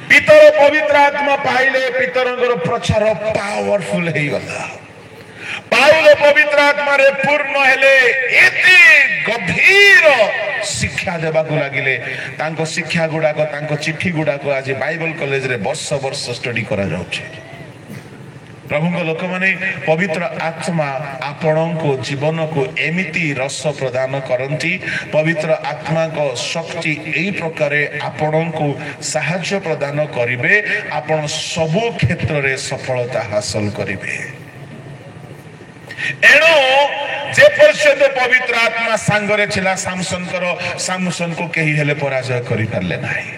ପିତର ପବିତ୍ର ଆତ୍ମା ପାଇଲେ ପିତରଙ୍କର ପ୍ରଚାର ପାୱାରଫୁଲ ହେଇଗଲା। ପାଉଲ ପବିତ୍ର ଆତ୍ମାରେ ପୂର୍ଣ୍ଣ ହେଲେ, ଏତେ ଗଭୀର ଶିକ୍ଷା ଦେବାକୁ ଲାଗିଲେ। ତାଙ୍କ ଶିକ୍ଷା ଗୁଡାକ, ତାଙ୍କ ଚିଠି ଗୁଡାକ ଆଜି ବାଇବଲ କଲେଜରେ ବର୍ଷ ବର୍ଷ ଷ୍ଟଡି କରାଯାଉଛି। ପ୍ରଭୁଙ୍କ ଲୋକମାନେ, ପବିତ୍ର ଆତ୍ମା ଆପଣଙ୍କ ଜୀବନକୁ ଏମିତି ରସ ପ୍ରଦାନ କରନ୍ତି, ପବିତ୍ର ଆତ୍ମାଙ୍କ ଶକ୍ତି ଏହି ପ୍ରକାର ଆପଣଙ୍କୁ ସାହାଯ୍ୟ ପ୍ରଦାନ କରିବେ, ଆପଣ ସବୁ କ୍ଷେତ୍ରରେ ସଫଳତା ହାସଲ କରିବେ। ଏଣୁ ଯେ ପର୍ଯ୍ୟନ୍ତ ପବିତ୍ର ଆତ୍ମା ସାଙ୍ଗରେ ଥିଲା ସାମସନକୁ କେହି ହେଲେ ପରାଜୟ କରିପାରିଲେ ନାହିଁ।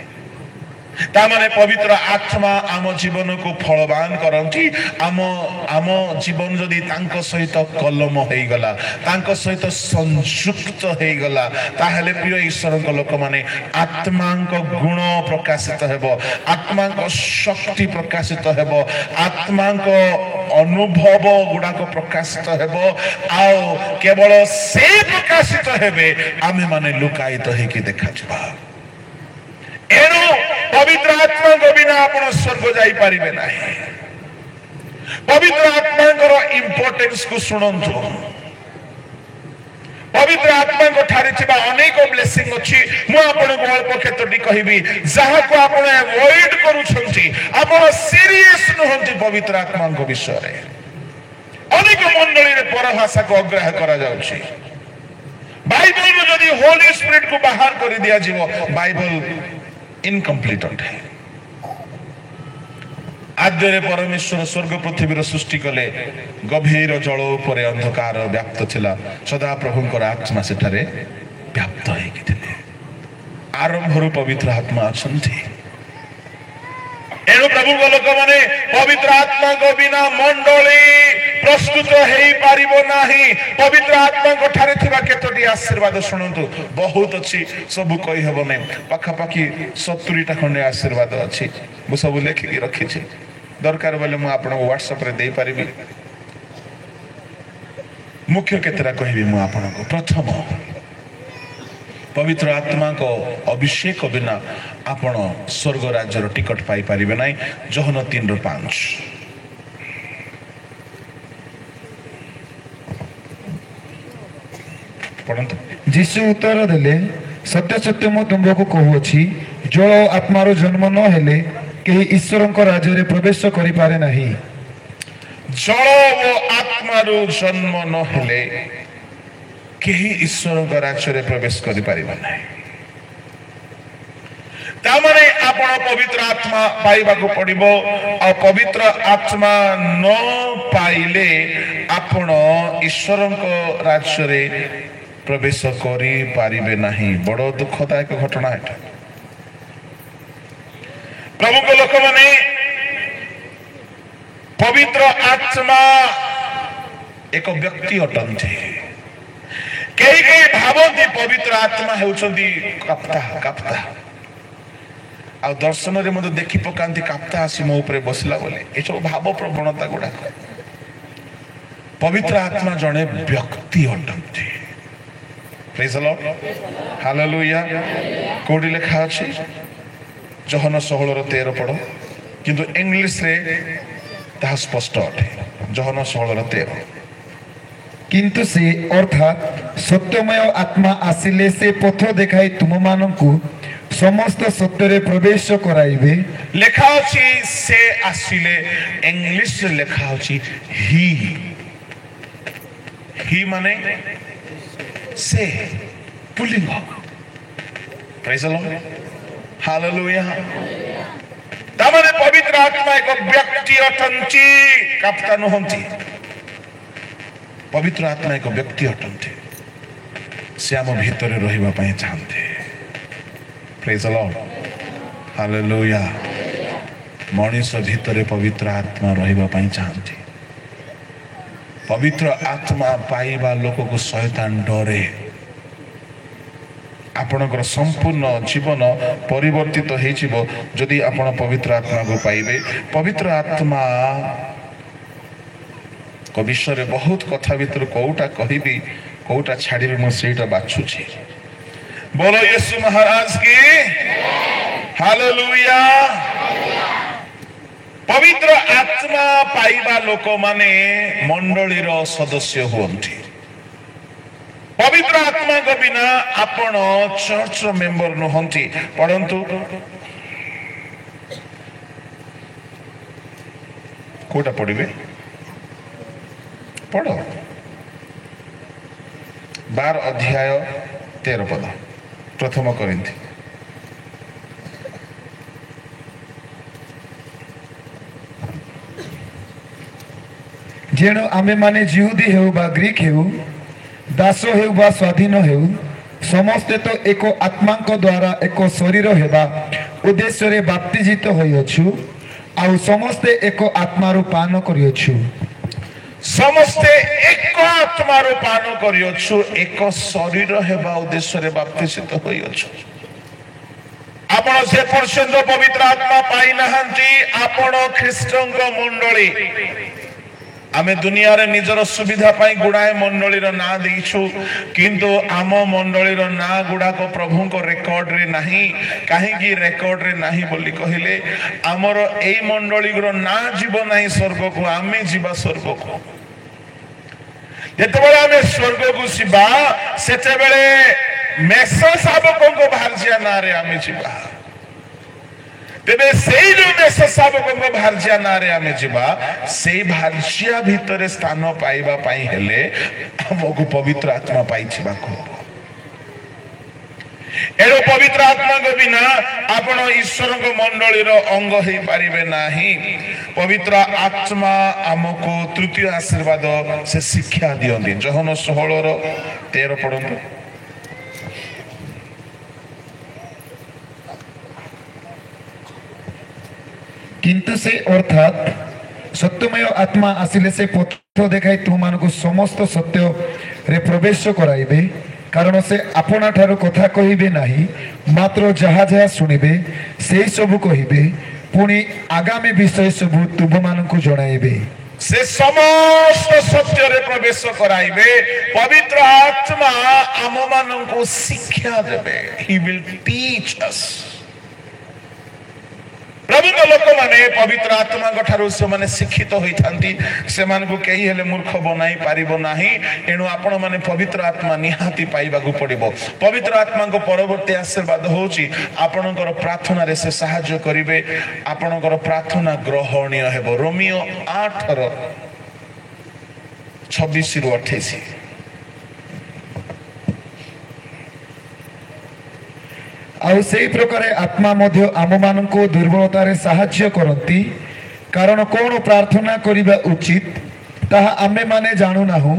ତାମାନେ ପବିତ୍ର ଆତ୍ମା ଆମ ଜୀବନକୁ ଫଳବାନ କରନ୍ତି। ଆମ ଜୀବନ ଯଦି ତାଙ୍କ ସହିତ କଲମ ହେଇଗଲା, ତାଙ୍କ ସହିତ ସଂଯୁକ୍ତ ହେଇଗଲା, ତାହେଲେ ପ୍ରିୟ ଈଶ୍ୱରଙ୍କ ଲୋକମାନେ, ଆତ୍ମାଙ୍କ ଗୁଣ ପ୍ରକାଶିତ ହେବ, ଆତ୍ମାଙ୍କ ଶକ୍ତି ପ୍ରକାଶିତ ହେବ, ଆତ୍ମାଙ୍କ ଅନୁଭବ ଗୁଡାକ ପ୍ରକାଶିତ ହେବ। ଆଉ କେବଳ ସେ ପ୍ରକାଶିତ ହେବେ, ଆମେ ମାନେ ଲୁକାୟିତ ହେଇକି ଦେଖାଯିବା। ଏଣୁ ପବିତ୍ର ଆତ୍ମାଙ୍କ ବିନା ଆପଣ ସ୍ୱର୍ଗ ଯାଇପାରିବେ ନାହିଁ। ପବିତ୍ର ଆତ୍ମାଙ୍କର ଇମ୍ପୋର୍ଟାନ୍ସ କୁ ଶୁଣନ୍ତୁ। पवित्र आत्मा को ठारे थिबा अनेक ब्लेसिंग अछि मु आपन को अल्प क्षेत्रटी कहिबी जहा को आपन अवॉइड करूछंती आपन सीरियस नहंती पवित्र आत्मा को विषय रे अनेक मंडली रे परभाषा को अग्रह करा जाउछि बाइबल में यदि होली स्पिरिट को बाहर कर दिया जीवो बाइबल इनकम्प्लीट है आद्ୟରେ परमेश्वर स्वर्ग पृथ्वी सृष्टि कले गभीर जल उपर अंधकार व्याप्त थिला सदा प्रभुंकर आत्मा सेठारे व्याप्त होइकि थिले आरंभरु पवित्र आत्मा अछंती एणु प्रभु को लोक माने पवित्र आत्मा को बिना मंडली प्रस्तुत हेई पारिबो नाही पवित्र आत्मा को ठारे थिबा केतोटी आशीर्वाद सुनंतु बहुत अछि सब कहि हबो नै पाखा पाखी 70 टा खंडे आशीर्वाद अछि मु सब लेखि रखि छी दरकार बोले मु आपन व्हाट्सएप रे दे पारिबी मुख्य केतरा कहिबी मु आपन को प्रथम पवित्र आत्मा को अभिषेक बिना आपण स्वर्ग राज्यर टिकट पाई पारिबे नाही जोहन 3:5 पढ़ंतु यीशु उत्तर देले सत्य सत्य मु तुमको कहूछि जल आत्मार जन्म न हेले केही ईश्वर राज्य रे प्रवेश करि पारे नाही जल वो आत्मार जन्म न हेले केही ईश्वर राज्य रे प्रवेश करि पारिबा नाही तामने आपण पवित्र आत्मा पाइबा को पड़िबो आ पवित्र आत्मा न पाइले आपण ईश्वर राज्य रे प्रवेश करि पारिबे नाही बड़ दुखदायक घटना है प्रभु को लोक माने पवित्र आत्मा एक व्यक्ति अटंती कई कई भावती पवित्र आत्मा हेउछंती काप्ता काप्ता आ दर्शन रे मते देखि पकांती काप्ता आसी मो ऊपर बसला बोले ए सब भाव प्रवणता गुडा पवित्र आत्मा जने व्यक्ति अटंती प्रेज द लॉर्ड हालेलुया कोडी लेखा अछि जोहन 16:13 पढ़ो किंतु इंग्लिश रे ताहा स्पष्ट अटे जोहन 16:13 किंतु से अर्थात सत्यमय आत्मा आसिले से पथ देखाई तुम मानकु समस्त सत्य रे प्रवेश कराइबे लेखा अछि से आसिले इंग्लिश रे लेखा अछि ही माने से pulling praise the Lord hallelujah तमने पवित्र आत्मा एक व्यक्ति अटंती काप्ता नहंती पवित्र आत्मा एक व्यक्ति अटंती से आम भीतर रहिबा पई चाहते प्रेज द लॉर्ड हालेलुया मनुष्य भीतर पवित्र आत्मा रहिबा पई चाहते पवित्र आत्मा पाइबा लोक को शैतान डरे आपणकर संपूर्ण जीवन परिवर्तित हो जदि आपण पवित्र आत्मा को पाइबे पवित्र आत्मा को विषय बहुत कथा भीतर कोटा कहबी कोटा छाड़ी मु सेटा बाछुछि बोलो यीशु महाराज की हालेलुया पवित्र आत्मा पाइबा लोक माने मंडलीर सदस्य हुअन्ति पवित्र आत्मा को बिना आपण चर्च मेंबर नहंती परंतु कोटा पढ़िबे पढ़ 12 अध्याय 13 पद प्रथम करिन्थी जेणु आमे माने जिहुदी हेउ बा ग्रीक हेउ दास हेउ बा स्वाधीन हेउ समस्ते तो एको आत्मा को द्वारा एको शरीर हेबा उद्देश्य रे बाप्तिजित होइछु आउ समस्ते एको आत्मारो पान करियछु समस्ते एक आत्मारो पान करियछु एक शरीर हेबा उद्देश्य रे बाप्तिजित होइछु आपण से पर्यंत पवित्र आत्मा पाई नहंती आपण ख्रीष्टंक मंडली आमे दुनिया रे निजर सुविधा पाई गुडाए मंडलीर ना देइछु किंतु आम मंडलीर ना गुडा को प्रभु को रेकॉर्ड रे नाही काहे की रेकॉर्ड रे नाही बोली कहिले हमर एई मंडलीर ना जीव नाही स्वर्ग को आमे जीवा स्वर्ग को ଯେତେବେଳେ ଆମେ ସ୍ୱର୍ଗକୁ ଯିବା ସେତେବେଳେ ମେଷ ଶାବକଙ୍କ ଭାର୍ଯ୍ୟା ନାଁରେ ଆମେ ଯିବା। ତେବେ ସେଇ ଯୋଉ ମେଷ ଶାବକଙ୍କ ଭାର୍ଯ୍ୟା ନାଁରେ ଆମେ ଯିବା, ସେଇ ଭାର୍ଯ୍ୟା ଭିତରେ ସ୍ଥାନ ପାଇବା ପାଇଁ ହେଲେ ଆମକୁ ପବିତ୍ର ଆତ୍ମା ପାଇଯିବାକୁ ହବ। ଏଣୁ ପବିତ୍ର ଆତ୍ମାଙ୍କ ବିନା ଆପଣ ଈଶ୍ୱରଙ୍କ ମଣ୍ଡଳୀର ଅଙ୍ଗ ହେଇପାରିବେ ନାହିଁ। ପବିତ୍ର ଆତ୍ମା ଆମକୁ ତୃତୀୟ ଆଶୀର୍ବାଦ ସେ ଶିକ୍ଷା ଦିଅନ୍ତି। ଯୋହନ 16:13 ପଢନ୍ତୁ। କିନ୍ତୁ ସେ ଅର୍ଥାତ୍ ସତ୍ୟମୟ ଆତ୍ମା ଆସିଲେ ସେ ପଥ ଦେଖାଇ ତୁମମାନଙ୍କୁ ସମସ୍ତ ସତ୍ୟରେ ପ୍ରବେଶ କରାଇବେ, କାରଣ ସେ ଆପଣା ଠାରୁ କଥା କହିବେ ନାହିଁ, ମାତ୍ର ଯାହା ଯାହା ଶୁଣିବେ ସେଇ ସବୁ କହିବେ, ପୁଣି ଆଗାମୀ ବିଷୟ ସବୁ ତୁମମାନଙ୍କୁ ଜଣାଇବେ। ସେ ସମସ୍ତ ସତ୍ୟରେ ପ୍ରବେଶ କରାଇବେ। ପବିତ୍ର ଆତ୍ମା ଆମମାନଙ୍କୁ ଶିକ୍ଷା ଦେବେ। He will teach us. ପ୍ରଭୁଙ୍କ ଲୋକମାନେ ପବିତ୍ର ଆତ୍ମାଙ୍କ ଠାରୁ ସେମାନେ ଶିକ୍ଷିତ ହୋଇଥାନ୍ତି। ସେମାନଙ୍କୁ କେହି ହେଲେ ମୂର୍ଖ ବନାଇ ପାରିବ ନାହିଁ। ଏଣୁ ଆପଣମାନେ ପବିତ୍ର ଆତ୍ମା ନିହାତି ପାଇବାକୁ ପଡ଼ିବ। ପବିତ୍ର ଆତ୍ମାଙ୍କ ପରବର୍ତ୍ତୀ ଆଶୀର୍ବାଦ ହେଉଛି ଆପଣଙ୍କର ପ୍ରାର୍ଥନାରେ ସେ ସାହାଯ୍ୟ କରିବେ। ଆପଣଙ୍କର ପ୍ରାର୍ଥନା ଗ୍ରହଣୀୟ ହେବ। ରୋମିଓ 8:26-28। ଆଉ ସେଇ ପ୍ରକାରେ ଆତ୍ମା ମଧ୍ୟ ଆମମାନଙ୍କୁ ଦୁର୍ବଳତାରେ ସାହାଯ୍ୟ କରନ୍ତି, କାରଣ କ'ଣ ପ୍ରାର୍ଥନା କରିବା ଉଚିତ ତାହା ଆମେମାନେ ଜାଣୁନାହୁଁ,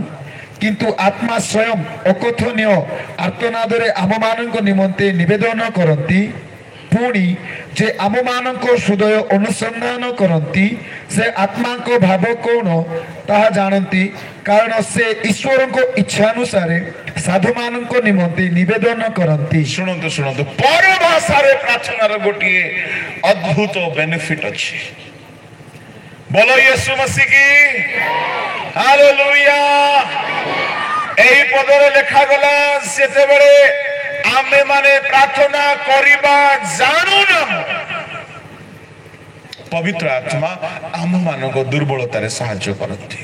କିନ୍ତୁ ଆତ୍ମା ସ୍ୱୟଂ ଅକଥନୀୟ ଆର୍ତ୍ତନାଦରେ ଆମମାନଙ୍କ ନିମନ୍ତେ ନିବେଦନ କରନ୍ତି। ପୁଣି ଯେ ଆମମାନଙ୍କ ହୃଦୟ ଅନୁସନ୍ଧାନ କରନ୍ତି ସେ ଆତ୍ମାଙ୍କ ଭାବ କ'ଣ ତାହା ଜାଣନ୍ତି, କାରଣ ସେ ଈଶ୍ୱରଙ୍କ ଇଚ୍ଛାନୁସାରେ ସାଧୁମାନଙ୍କ ନିମନ୍ତେ ନିବେଦନ କରନ୍ତି। ଶୁଣନ୍ତୁ ଶୁଣନ୍ତୁ, ପରଭାଷାରେ ପ୍ରାର୍ଥନାର ଗୋଟିଏ ଅଦ୍ଭୁତ ବେନିଫିଟ ଅଛି। ବୋଲ ୟୀଶୁ ମସିହ କି ହାଲେଲୁୟା। ଏହି ପଦରେ ଲେଖାଗଲା, ସେତେବେଳେ ଆମେ ମାନେ ପ୍ରାର୍ଥନା କରିବା ଜାଣୁନାହୁଁ, ପବିତ୍ର ଆତ୍ମା ଆମ ମାନଙ୍କ ଦୁର୍ବଳତାରେ ସାହାଯ୍ୟ କରନ୍ତି।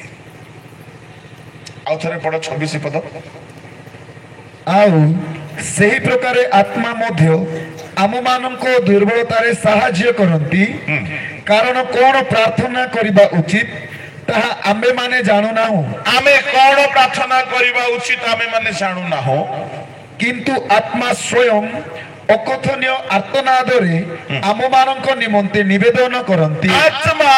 ଆଉ ଥରେ ପଢ 26 ପଦ। ଆଉ ସେହି ପ୍ରକାରେ ଆତ୍ମା ମଧ୍ୟ ଆମମାନଙ୍କ ଦୁର୍ବଳତାରେ ସାହାଯ୍ୟ କରନ୍ତି, କାରଣ କ'ଣ ପ୍ରାର୍ଥନା କରିବା ଉଚିତ ତାହା ଆମେମାନେ ଜାଣୁନାହୁଁ। ଆମେ କ'ଣ ପ୍ରାର୍ଥନା କରିବା ଉଚିତ ଆମେମାନେ ଜାଣୁନାହୁଁ, କିନ୍ତୁ ଆତ୍ମା ସ୍ୱୟଂ ଅକଥନୀୟ ଆର୍ତ୍ତନାଦରେ ଆମମାନଙ୍କ ନିମନ୍ତେ ନିବେଦନ କରନ୍ତି। ଆତ୍ମା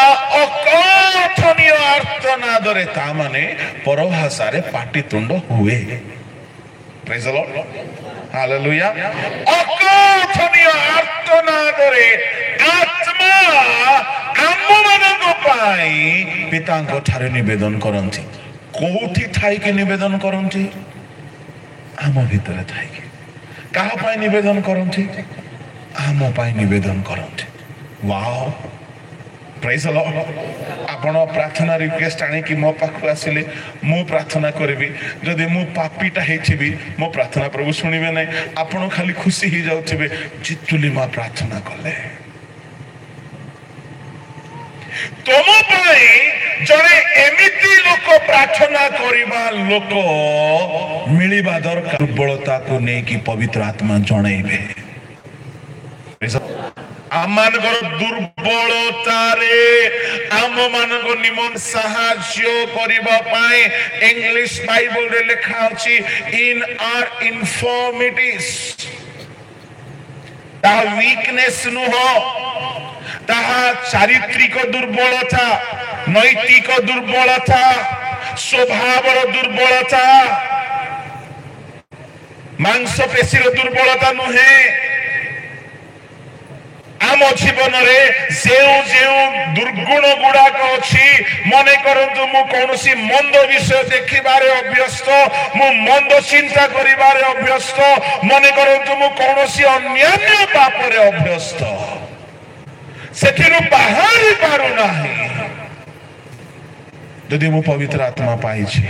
ଅକଥନୀୟ ଆର୍ତ୍ତନାଦରେ, ତା ମାନେ ପରଭାଷାରେ ପାଟିତୁଣ୍ଡ ହୁଏ। Praise the Lord. Hallelujah. ଅକଥନୀୟ ଆର୍ତ୍ତନାଦରେ ଆତ୍ମା ଆମମାନଙ୍କ ପାଇଁ ପିତାଙ୍କ ଠାରେ ନିବେଦନ କରନ୍ତି। କୋଉଠି ଥାଇକି ନିବେଦନ କରନ୍ତି? ଆମ ଭିତରେ ଥାଇକି। କାହା ପାଇଁ ନିବେଦନ କରନ୍ତି? ଆମ ପାଇଁ ନିବେଦନ କରନ୍ତି। ୱାଓ, ପ୍ରେଜ୍ ଦ ଲର୍ଡ। ଆପଣ ପ୍ରାର୍ଥନା ରିକ୍ୱେଷ୍ଟ ଆଣିକି ମୋ ପାଖକୁ ଆସିଲେ ମୁଁ ପ୍ରାର୍ଥନା କରିବି। ଯଦି ମୁଁ ପାପୀଟା ହେଇଥିବି ମୋ ପ୍ରାର୍ଥନା ପ୍ରଭୁ ଶୁଣିବେ ନାହିଁ। ଆପଣ ଖାଲି ଖୁସି ହେଇଯାଉଥିବେ, ଚିତୁଲି ମା ପ୍ରାର୍ଥନା କଲେ। ତୁମ ପାଇଁ ଜଣେ ଏମିତି ଲୋକ ପ୍ରାର୍ଥନା କରିବା ଲୋକ ମିଳିବା ଦରକାର, ଦୁର୍ବଳତାକୁ ନେଇକି ପବିତ୍ର ଆତ୍ମା ଜଣେଇବେ। ଆମମାନଙ୍କର ଦୁର୍ବଳତାରେ ଆମମାନଙ୍କ ନିମନ୍ତେ ସାହାଯ୍ୟ କରିବା ପାଇଁ ଇଂଲିଶ ବାଇବଲରେ ଲେଖା ଅଛି ଇନ୍ ଆର୍ ଇନଫର୍ମିଟିସ୍। ତାହା ୱିକନେସ୍ ନୁହଁ, ତାହା ଚାରିତ୍ରିକ ଦୁର୍ବଳତା, ନୈତିକ ଦୁର୍ବଳତା, ସ୍ୱଭାବର ଦୁର୍ବଳତା, ମାଂସପେଶୀର ଦୁର୍ବଳତା ନୁହେଁ। ଆମ ଜୀବନରେ ଯେଉଁ ଯେଉଁ ଦୁର୍ଗୁଣ ଗୁଡାକ ଅଛି, ମନେ କରନ୍ତୁ ମୁଁ କୌଣସି ମନ୍ଦ ବିଷୟ ଦେଖିବାରେ ଅଭ୍ୟସ୍ତ, ମୁଁ ମନ୍ଦ ଚିନ୍ତା କରିବାରେ ଅଭ୍ୟସ୍ତ, ମନେ କରନ୍ତୁ ମୁଁ କୌଣସି ଅନ୍ୟାନ୍ୟ ପାପରେ ଅଭ୍ୟସ୍ତ, ସେଥିରୁ ବାହାରି ପାରୁନାହିଁ। ଯଦି ମୁଁ ପବିତ୍ର ଆତ୍ମା ପାଇଛି,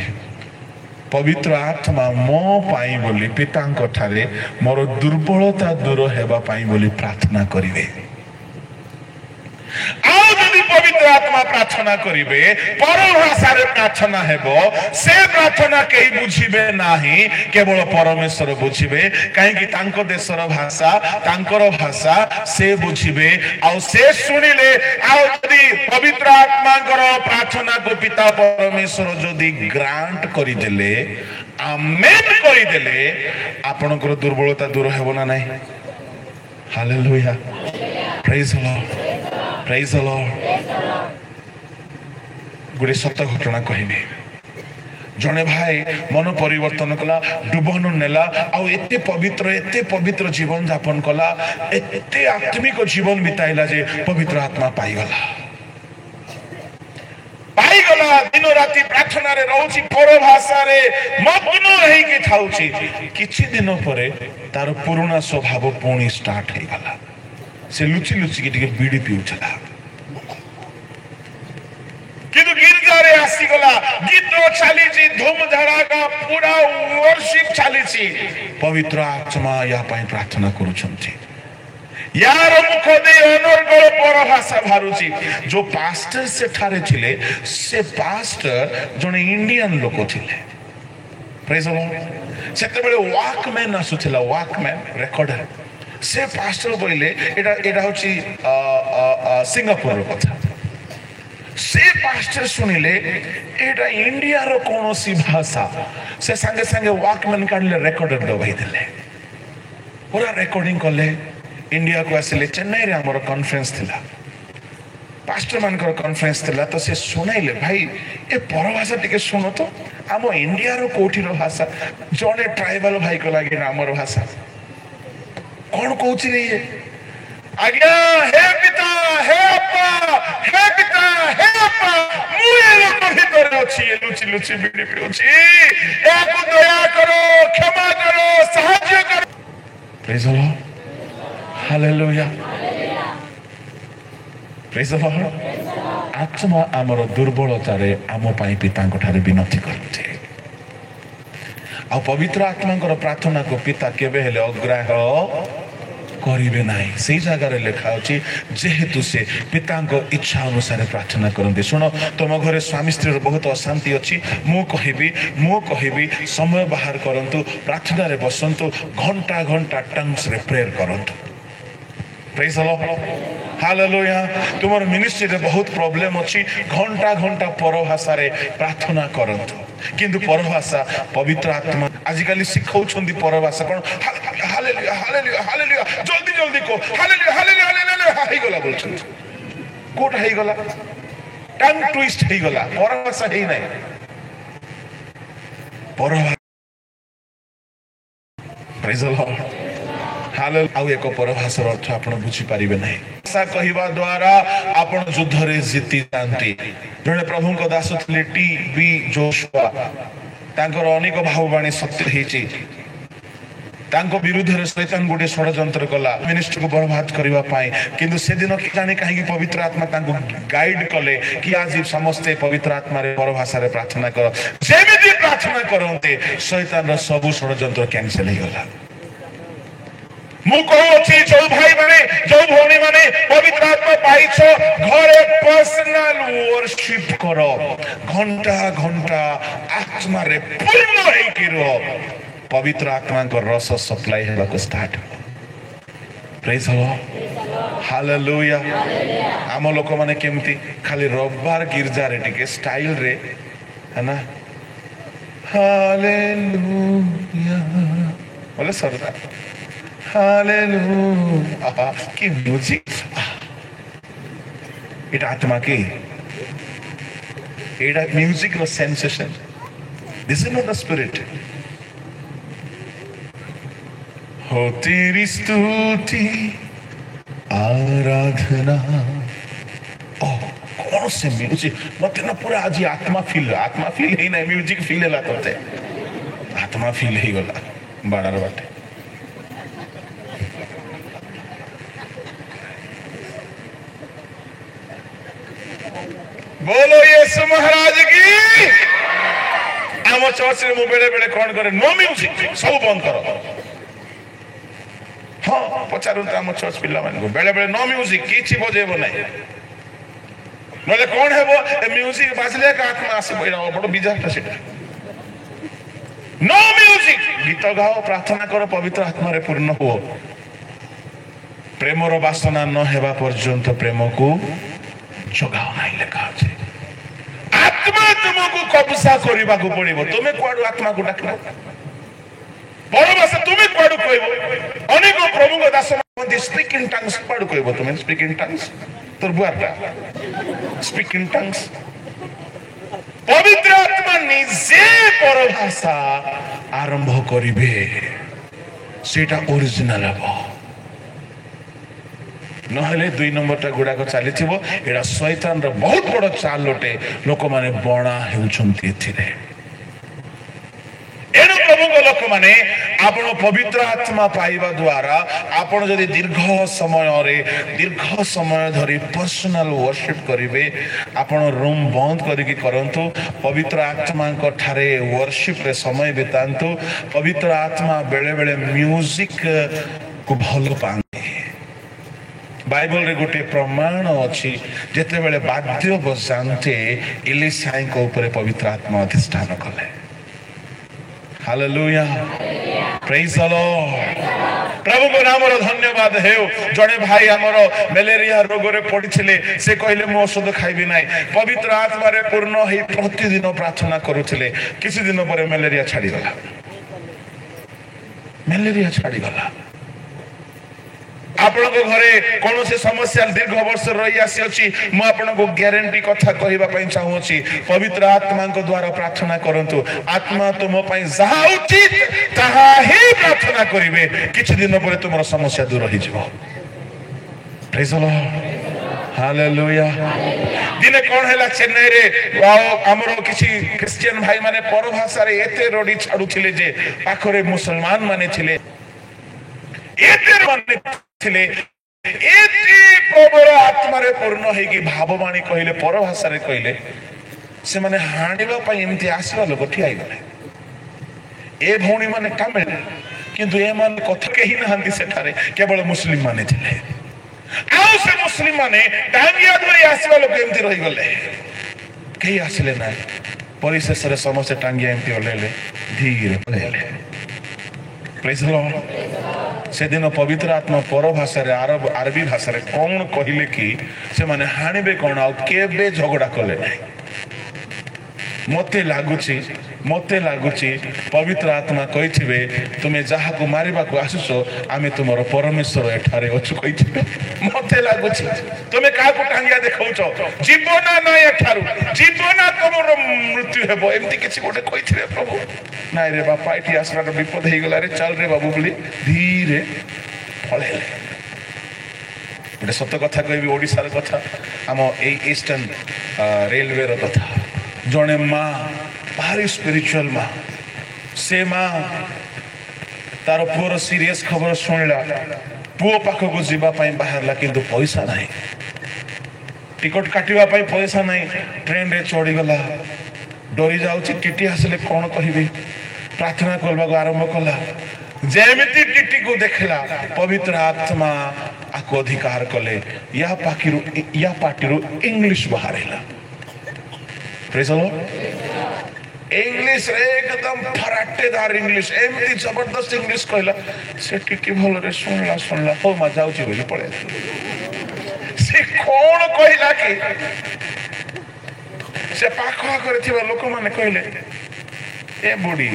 ପବିତ୍ର ଆତ୍ମା ମୋ ପାଇଁ ବୋଲି ପିତାଙ୍କ ଠାରେ ମୋର ଦୁର୍ବଳତା ଦୂର ହେବା ପାଇଁ ବୋଲି ପ୍ରାର୍ଥନା କରିବେ। ଆଉ যদি পবিত্র আত্মা প্রার্থনা করিবে পর ভাষারে প্রার্থনা হেব সে প্রার্থনা কেই বুঝিবে নাহি কেবল পরমেশ্বর বুঝিবে কাହିଁକି ତାଙ୍କ ଦେଶର ଭାଷା ତାଙ୍କର ଭାଷା ସେ ବୁଝିବେ ଆଉ ସେ ଶୁଣିଲେ ଆଉ ଯଦି ପବିତ୍ର ଆତ୍ମାଙ୍କର ପ୍ରାର୍ଥନାକୁ ପିତା ପରମେଶ୍ୱର ଯଦି ଗ୍ରାଣ୍ଟ କରିଦେଲେ ଆମେନ୍ କରିଦେଲେ ଆପଣଙ୍କର ଦୁର୍ବଳତା ଦୂର ହେବ ନା ନାହିଁ ହାଲେଲୁୟା ପ୍ରେଜ୍ ଦ ଲର୍ଡ ପ୍ରେଜ୍ ଦ ଲର୍ଡ ଗୋଟେ ସତ ଘଟଣା କହିବି ଜଣେ ଭାଇ ମନ ପରିବର୍ତ୍ତନ କଲା ଡୁବନ ନେଲା ଆଉ ଏତେ ପବିତ୍ର ଜୀବନ ଯାପନ କଲା ଏତେ ଆତ୍ମିକ ଜୀବନ ବିତାଇଲା ଯେ ପବିତ୍ର ଆତ୍ମା ପାଇଗଲା ଦିନ ରାତି ପ୍ରାର୍ଥନାରେ ରହୁଛି ପର ଭାଷାରେ ମଗ୍ନ ହେଇକି ଥାଉଛି କିଛି ଦିନ ପରେ ତାର ପୁରୁଣା ସ୍ୱଭାବ ପୁଣି ଷ୍ଟାର୍ଟ ହେଇଗଲା ସେ ଲୁଚି ଲୁଚିକି ଟିକେ ବିଡି ପିଉଥିଲା କିନ୍ତୁ ଗିର୍ଜାରେ ଆସିଗଲା ଗୀତ ଚାଲିଛି ଧୁମ ଧଡ଼ାକା ପୁରା ୱର୍ସିପ ଚାଲିଛି ପବିତ୍ର ଆତ୍ମା ୟା ପାଇଁ ପ୍ରାର୍ଥନା କରୁଛନ୍ତି यार मुख दे अनर्गल पर भाषा बाहरुची जो पास्टर सेठारे थिले से पास्टर जने इंडियन लोक थिले प्रेज द लॉर्ड सेते बेले वॉकमैन आसुथिला वॉकमैन रेकॉर्डर से पास्टर बोले एटा होची सिंगापुर रो कथा से पास्टर सुनिले एटा इंडिया रो कोनोसी भाषा से संगे संगे वॉकमैन काढले रेकॉर्डर दबाई देले पूरा रेकॉर्डिंग करले इंडिया को आसिले चेन्नई रे हमर कॉन्फ्रेंस थिला पास्टर मानकर कॉन्फ्रेंस थिला तो से सुनाइले भाई ए परभाषा टिके सुनो तो हम इंडिया रो कोठी रो भाषा जने ट्राइबल भाई को लागे हमर भाषा कोन कहउची रे आज्ञा हे पिता हे अप्पा हे पिता हे अप्पा मुए लोक भीतर अछि लुचि लुचि बिडी पिउछि एको दया करो क्षमा करो सहाय्य करो praise the Lord hallelujah praise the Lord आत्मा आमर दुर्बलता रे आम पाई पितांक ठारे विनती करते आ पवित्र आत्मांकर प्रार्थना को पिता केबे हेले अग्राह्य करिवे नाही सेही जगह रे लिखा अछि जेहेतु से पितांक इच्छा अनुसार प्रार्थना करते सुनो तुम घरे स्वामी स्त्री बहुत अशांति अछि मु कहिबी समय बाहर करंतु प्रार्थना रे बसंतु घंटा घंटा टंग्स रे प्रेयर करंतु प्रेज द लॉर्ड हालेलुया तुमर मिनिस्ट्री रे बहुत प्रॉब्लम अछि घंटा घंटा परभाषा रे प्रार्थना करंतु किंतु परभाषा पवित्र आत्मा आजिकाली सिखौछंदी परभाषा कोन हालेलुया हालेलुया हालेलुया जल्दी जल्दी को हालेलुया हालेलुया हालेलुया हाई गला बोलछन कोट हाई गला टंग ट्विस्ट हाई गला परभाषा हेई नै परभाषा प्रेज द लॉर्ड हालेलुया आउ एको परभाषार अर्थ आपण बुझी पारिबे नै भाषा कहिबा द्वारा आपण युद्ध रे जीति जानती जने प्रभु को दास थले टी बी जोशुआ तांकर अनेक भाववाणी सत्य हेची तांको विरुद्ध रे शैतान गुडे षडयंत्र कला मिनिस्टर को बर्बाद करबा पाए किंतु से दिन कि जाने काहे कि पवित्र आत्मा तांको गाइड कले कि आज समस्त पवित्र आत्मा रे परभाषा रे प्रार्थना कर जेमिति प्रार्थना करंते शैतान रो सब षडयंत्र कैंसिल हे गला मु कहूची जो भाई माने जो भौणी माने पवित्र आत्मा पाइछ घरे पर्सनल वर्शिप करो घंटा घंटा आत्मा रे पूर्ण होई कि रहो पवित्र आत्मा को रस सप्लाई हेबा को start praise the Lord hallelujah हम लोक माने केमती खाली रविवार गिरजा रे टिके स्टाइल रे है ना हालेलुया बोले सरदा हालेलुया की म्यूजिक इट आत्मा की एडा music no sensation this is not the spirit हो तेरी स्तुति आराधना ओ कौन से म्यूजिक मत ना पूरा आज आत्मा फील ही नहीं म्यूजिक फील है लाते आत्मा फील ही गला बाड़ार बाटे बोलो यीशु महाराज की आम चर्च रे मु बेले बेले कोन करे नो म्यूजिक सब बंद करो हाँ पचारू आम चर्च पिला मान को बेले बेले नो म्यूजिक किछि बजेबो नै नले कौन है वो म्यूजिक बाजले का आत्मा आसे बड़ बिजारटा सेटा नो म्यूजिक गीत गाओ प्रार्थना करो पवित्र आत्मा रे पूर्ण हो प्रेमर बासना न हेबा पर्यंत प्रेम को जगाओ नहीं लिखा अछि आत्मा तुमको कब्जा करबा को पड़िबो तुमे कुआडू आत्मा को डाकला परवासे तुमे कुआडू कहबो अनेक प्रभु को दास मध्ये स्पीक इन टंग्स कुआडू कहबो तुमे स्पीक इन टंग्स तोर बुआटा स्पीक इन टंग्स पवित्र आत्मा निजे परभाषा आरंभ करिबे सेटा ओरिजिनल हबो नहले 2 नंबरटा गुडा को चली थिबो एडा शैतान रो बहुत बड़ चाल लोटे लोक माने बणा हेउछंती थिरे एनु प्रभु को लोक माने आपण पवित्र आत्मा पाइबा द्वारा आपण जदि दीर्घ समय धरि पर्सनल वर्शिप करिवे आपण रूम बंद करिकि करंतु पवित्र आत्मा को ठारे वर्शिप रे समय बितांतु पवित्र आत्मा बेले बेले म्यूजिक को भलो पांते बाइबल रे गोटे प्रमाण अछि जेते बेले वाद्य बजानते इलिसाई को ऊपर पवित्र आत्मा अधिष्ठान कले हालेलुया प्रेज द लॉर्ड प्रभु को नाम रो धन्यवाद हेउ जणे भाई हमरो मलेरिया रोग रे पडिथिले से कहले मो औषध खाइबी नाही पवित्र आत्मा रे पूर्ण हे प्रतिदिन प्रार्थना करूथिले किछि दिन परे मलेरिया छाडी गला आपण को घरे कौन से समस्या दीर्घ वर्ष रही आसी अछि मु आपण को गारंटी कथा कहबा पई चाहू छी पवित्र आत्मा को द्वारा प्रार्थना करंतु आत्मा तुम पई जहा उचित तहा ही प्रार्थना करिवे किछ दिन परे तुमर समस्या दूर रही जिवो प्रेज द लॉर्ड हालेलुया दिने कोन हैला चेन्नई रे हमरो किछि क्रिश्चियन भाई माने परभाषा रे एते रोडी छाडुथिले जे पाखरे मुसलमान माने थिले एते माने प्रभुर आत्मा रे पूर्ण है कि भाववाणी कहले परभाषा रे कहले से माने हांडीबा पई एमती आसीबा लोक ठिया गले ए भौणी माने तमिल किंतु ए माने कथा केही नहंती सेठारे केवल मुस्लिम माने थिले आउ से मुस्लिम माने डांगिया धरि आसीबा लोक एमती रहि गले केही आसिले ना परिशेष रे समस्त टांगिया एमती ओलेले धीरे पळेले प्रेज द लॉर्ड से दिन पवित्र आत्मा पर भाषा रे अरबी भाषा रे कौन कहले कि से माने हानिबे कोन आ केबे झगड़ा कले नै मते लागुची पवित्र आत्मा कहिथिबे तुमे जहा को मारिबा को आसुसो आमे तुमर परमेश्वर एठारे अछु कहिथिबे मते लागुची तुमे का को टांगिया देखौछो जीवना न एठारु जीवना तुमर मृत्यु हेबो एमती किछि गोटे कहिथिबे प्रभु नाइ रे बापा एठी आसरा विपद हे गला रे चल रे बाबू बोली धीरे फळेले गोटे सत्य कथा कहबी ओडिसा रे कथा हम ए ईस्टर्न रेलवे रो कथा जने माँ भारी स्पिरिचुअल माँ से माँ तार पुअर सीरियस खबर शुणला पुओ पाखक जावाई बाहरला किंतु पैसा नहीं टिकट काटिबा पई पैसा नहीं ट्रेन रे चढ़ी गला डरी जाउची टीटी आसले कौन कहबी प्रार्थना करबा को आरंभ कला जेमिति टीटी को देखला पवित्र आत्मा आको अधिकार कले या पाटिरू इंग्लिश बाहरला प्रेज द लॉर्ड इंग्लिश रे एकदम फराटेदार इंग्लिश एमती जबरदस्त इंग्लिश कहला से टीटी भल रे सुनला हो मा जाउची बोली पळे से कोन कहला कि से पाखा करे थिबा लोक माने कहले ए बुडी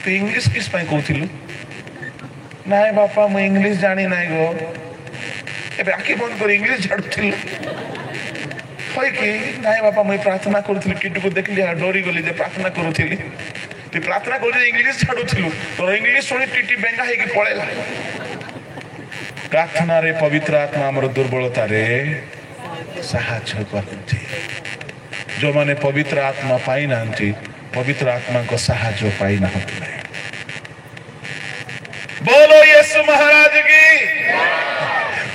तू इंग्लिश किस पई कहथिलु नाय बापा म इंग्लिश जानी नाय गो एबे आखि बंद कर इंग्लिश झाडुथिलु होय कि नाय बापा मैं प्रार्थना करूथली टीटू को देखली डरी गली जे प्रार्थना करूथली तू प्रार्थना करू इंग्लिश झाडुथिलु तोर इंग्लिश सुनी टीटी बेंगा हे कि पळेला प्रार्थना रे पवित्र आत्मा हमर दुर्बलता रे साहाय्य करथि जो माने पवित्र आत्मा पाई नांती पवित्र आत्मा को साहाय्य पाई ना बोलो यीशु महाराज की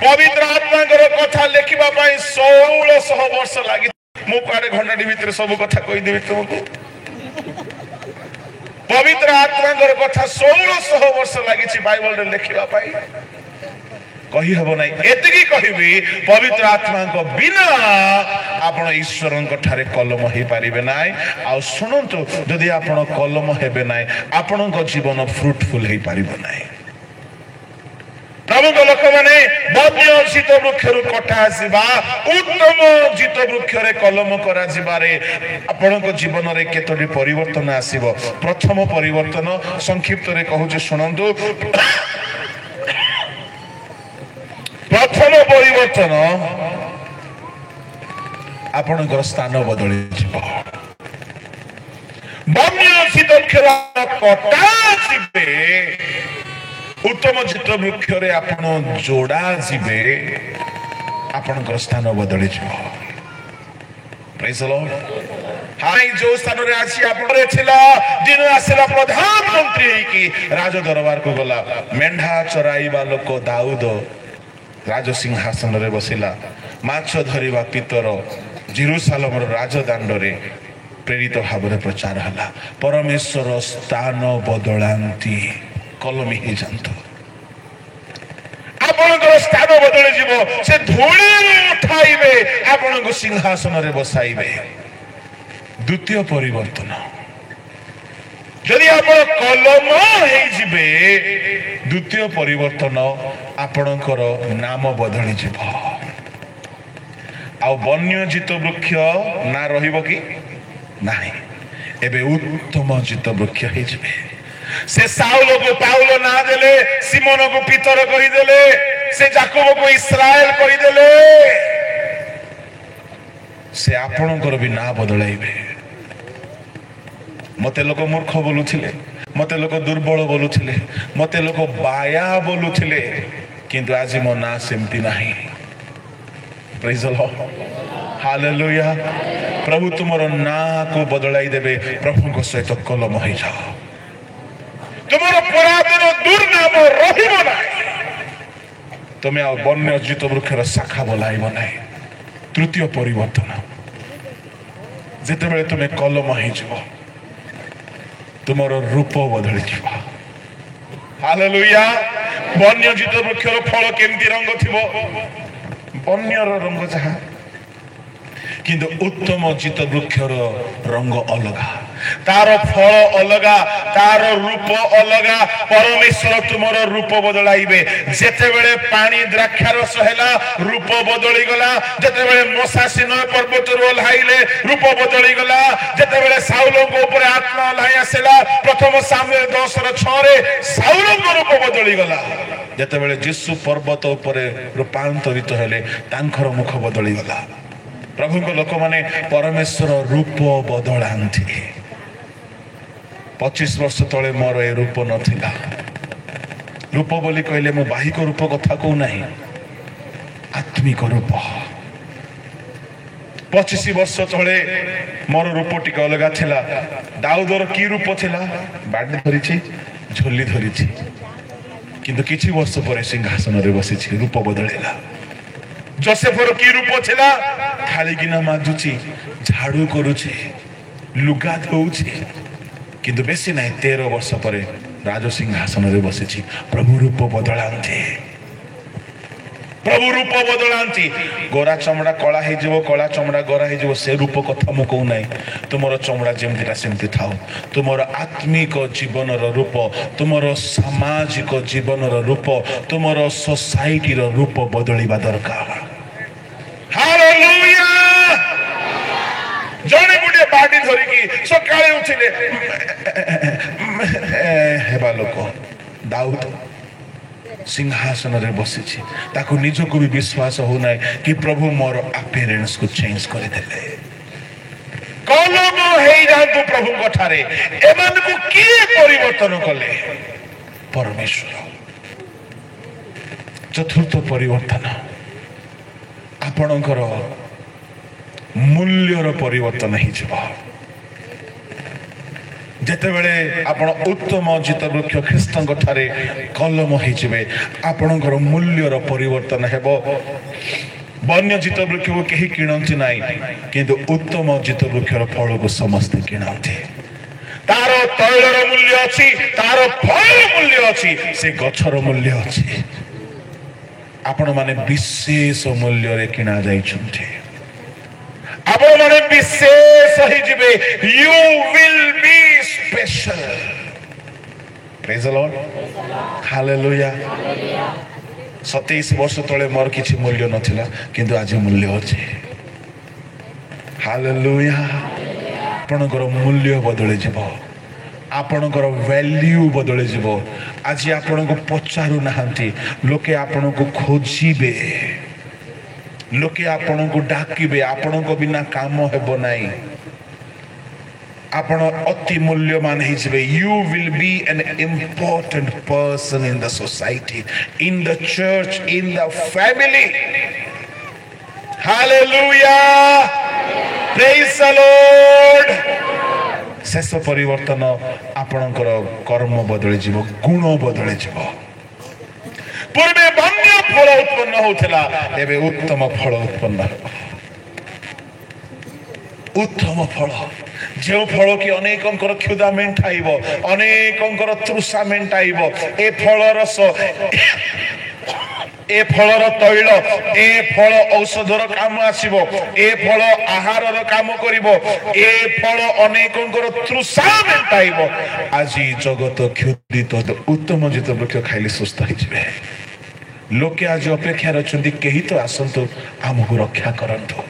पवित्र आत्मा कथा लिखा 1600 वर्ष लगी मु काडे घंटाटी भितर सब कथा कही देबी तुमको पवित्र आत्मा कथा 1600 वर्ष लगी बाइबल रे लिखा कही हब ना एतिकी कहबी पवित्र आत्मा को बिना आपण ईश्वर ठारे कलम हो पारिबे ना आ शुणु जदि आपण कलम हेबे ना आपण जीवन फ्रुटफुल हो पारिबो ना प्रभु लोक मैंने बन्य शीत वृक्ष कटा आसवा उत्तम जीत वृक्ष कलम करा आपण जीवन में केतोटी परिवर्तन आसीबो प्रथम परिवर्तन संक्षिप्त रे कहूँ शुणु प्रथम परिवर्तन आपणकर स्थान बदल बन्य शीत कटा उत्तम चित्त वृक्ष आपण जोड़ा जीवे आपणकर स्थान बदली प्रेज द लॉर्ड हाय जो स्थान रे आसी आपरे थिला दिन आसला प्रधानमंत्री की राज दरबार को गला मेंढा चराईबा लोक दाऊद राज सिंहासन रे बसिला माछ धरिबा पितर जेरूशलेम राजदांड रे प्रेरित भाव प्रचार हला परमेश्वर स्थान बदलांती कलमी ही जानतो आपणकर स्थान बदल जीव से धूली उठाइबे आपन सिंहासन रे बसाइबे द्वितीय परिवर्तन यदि आप कलम हे जिबे द्वितीय परिवर्तन आपणकर नाम बदली जीव आ वन्य जीत वृक्ष ना रहिबो कि नाही एबे उत्तम जीत वृक्ष हे जिबे से साउल को पाउल ना देले सिमोन को पीतर कही देले से जाकोब को इस्राएल कही देले से आपणकर भी ना बदलाइबे मते लोक मूर्ख बोलुथिले मते लोक दुर्बल बोलुथिले मते लोक बाया बोलुथिले किंतु आज मो ना सेमती नाही प्रेज द लॉर्ड हालेलुया प्रभु तुमरो ना को बदलाई देबे प्रभु को सहित कलम हो जाओ तुमरो पुरातन दुर्नाम रहिबो ना तुम्हें आ वन्य जीत वृक्षर शाखा बोलाइब ना तृतीय परिवर्तन जेते बेले तुम्हें कलम हो तुमरो रूप बदली जीव हालेलुया वन्य जीत वृक्षर फल केमती रंग थिबो वन्यर रंग जहा किंतु उत्तम जीत वृक्षर रंग अलगा तार फल अलगा तार रूप अलगा परमेश्वर तुमर रूप बदलाइबे जेते बेले पानी द्राक्षारस हैला रूप बदली गला जेते बेले मोसा सिनय पर्वत ओल्हाइले रूप बदली गला जेते बेले साउल को ऊपर आत्मा ओल्हाइ आसेला प्रथम सामुएल 10:6 रे साउल को रूप बदली गला जेते बेले यीशु पर्वत ऊपर रूपांतरित हेले तांकर मुख बदली गला प्रभु को लोक माने परमेश्वर रूप बदलांती 25 वर्ष तले मोर ए रूप नथिला रूप बोली कहले मो बाहिक रूप कथा को नहीं आत्मिक रूप 25 वर्ष तले मोर रूप टिक अलगा थिला दाऊदर की रूप थिला बाडी धरिछि झोली धरिछि किंतु किछि वर्ष पर सिंहासन रे बसिछि रूप बदलेला जोसेफर की रूप थिला थाली गिना माजुछि झाड़ू करूछि लुगा धोउछि किंतु बेसी नहीं 13 वर्ष पर राज सिंहासन रे बसिछि प्रभु रूप बदलांती गोरा चमड़ा कला हे जीवो कला चमड़ा गोरा हे जीवो से रूप कथा मु कहू नाही तुमरो चमड़ा जेमतिरा सेमति थाओ तुमरो आत्मिक जीवन रो रूप तुमरो सामाजिक जीवन रो रूप तुमरो सोसाइटी रो रूप बदलिबा दरकार हालेलुया जने गुडे बाडी धरी की सकाळे उठिले हेबा लोक दाऊद सिंहासन रे बसिछि ताको निजको भी विश्वास हो ना कि प्रभु मोर अपीयरेंस को चेंज कर देले कलम हेई जांतु प्रभु कठारे एमान को की परिवर्तन कले परमेश्वर चतुर्थ परिवर्तन आपणकर मूल्यर परिवर्तन ही जीव जेते बेले आपण उत्तम जीत वृक्ष ख्रीस्तଙ୍କ ठारे कलम होई जिवे आपणकर मूल्यर परिवर्तन हेबो वन्य जीत वृक्ष को केही किणंती नाही किंतु उत्तम जीत वृक्षर फल को समस्त किणंती तार तैलर मूल्य अछि तार फल मूल्य अछि से गछर मूल्य अछि आपण माने विशेष मूल्य किणा जाइछन्ते आपण माने विशेष ही जिबे you will be special praise the Lord hallelujah 27 वर्ष तले मोर किछि मूल्य नथिला किंतु आज मूल्य अछि हालेलुया आपणकर मूल्य बदले जीव आपणकर वैल्यू बदले जीव आज आपण को पचारू नाहंती लोके आपण को खोजिबे लोके आपण को डाकिबे आपण को बिना काम हेबो नाही आपण अति मूल्यवान ही जिबे you will be an important person in the society in the church in the family hallelujah praise the Lord शेष परिवर्तन आपणकर कर्म बदले जीव गुण बदले जीव पूर्वे वन्य फल उत्पन्न होता एबे उत्तम फल उत्पन्न उत्तम फल जो फल कि अनेकंकर क्षुधा मेंटाइब अनेकंकर तृषा मेंटाइब ए फल रस ए फलर तैल ए फल औषधर काम आसीबो ए फल आहारर काम करिबो ए फल अनेकंकर तृषा मेंटाइबो आज जगत क्षुधित उत्तम जित वृक्ष खाइले सुस्थ होइबे लोके आज अपेक्षा रचंती केही तो आसंतु हमको रक्षा करंतु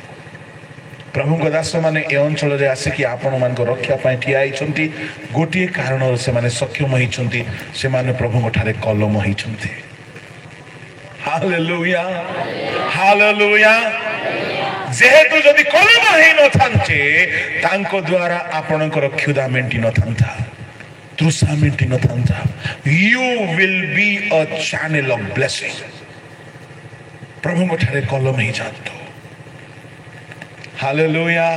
प्रभु दास माने ए अंचल रे आसे कि आपण मान को रक्षा पाई ठिया आइछंती गोटिए कारण से माने सक्षम होइछंती से माने प्रभु ठारे कलम होइछंती हालेलुया हालेलुया जेहेतु जदि कलम हेइ न थांचे तांको द्वारा आपणकर क्षुधा मेंटी न थांता तृषा मेंटी न थांता you will be a channel of blessing प्रभु ठारे कलम ही जानतो हालेलुया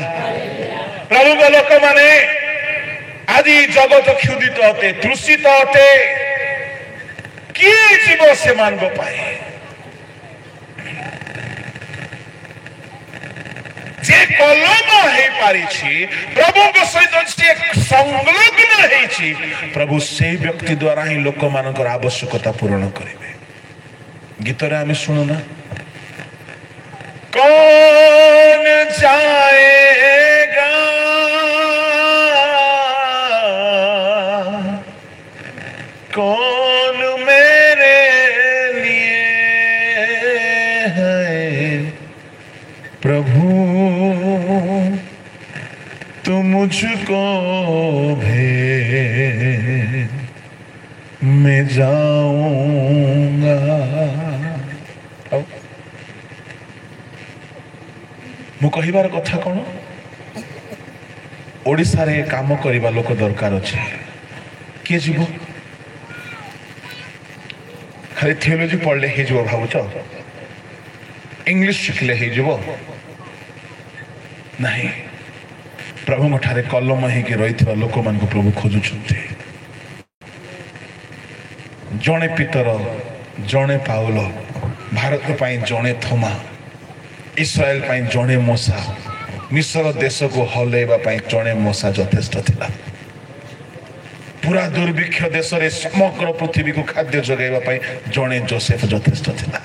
प्रभु को लोक माने आदि जगत क्षुधित होते तृषित होते किए जीव से मान को पाए जे कलम हे पारिछि प्रभु को सहित जे संलग्न हेछि प्रभु से व्यक्ति द्वारा ही लोक मानकर आवश्यकता पूर्ण करिवे गीत रे आमे सुनु ना कौन जाएगा कौन मेरे लिए है प्रभु तू मुझको भेज मैं जाऊंगा मु कहिबार कथा कौन ओडिसा रे काम करिबा लोक दरकार अछि के जीवो खाली थियोलॉजी पढ़ले हे जीवो भाबुच इंग्लिश शिखले हे जीवो नहीं प्रभु ठारे कलम हे के रहिथिबा लोक मान को प्रभु खोजुछन्ते जणे पीतर जणे पाउल भारत पाई जणे थोमा इस्राएल पाई जणे मोसा मिस्र देश को हलैबा पाई जणे मोसा यथेष्ट थिला पूरा दुर्भिक्ष देश रे समग्र पृथ्वी को खाद्य जगाइबा पाई जणे जोसेफ यथेष्ट थिला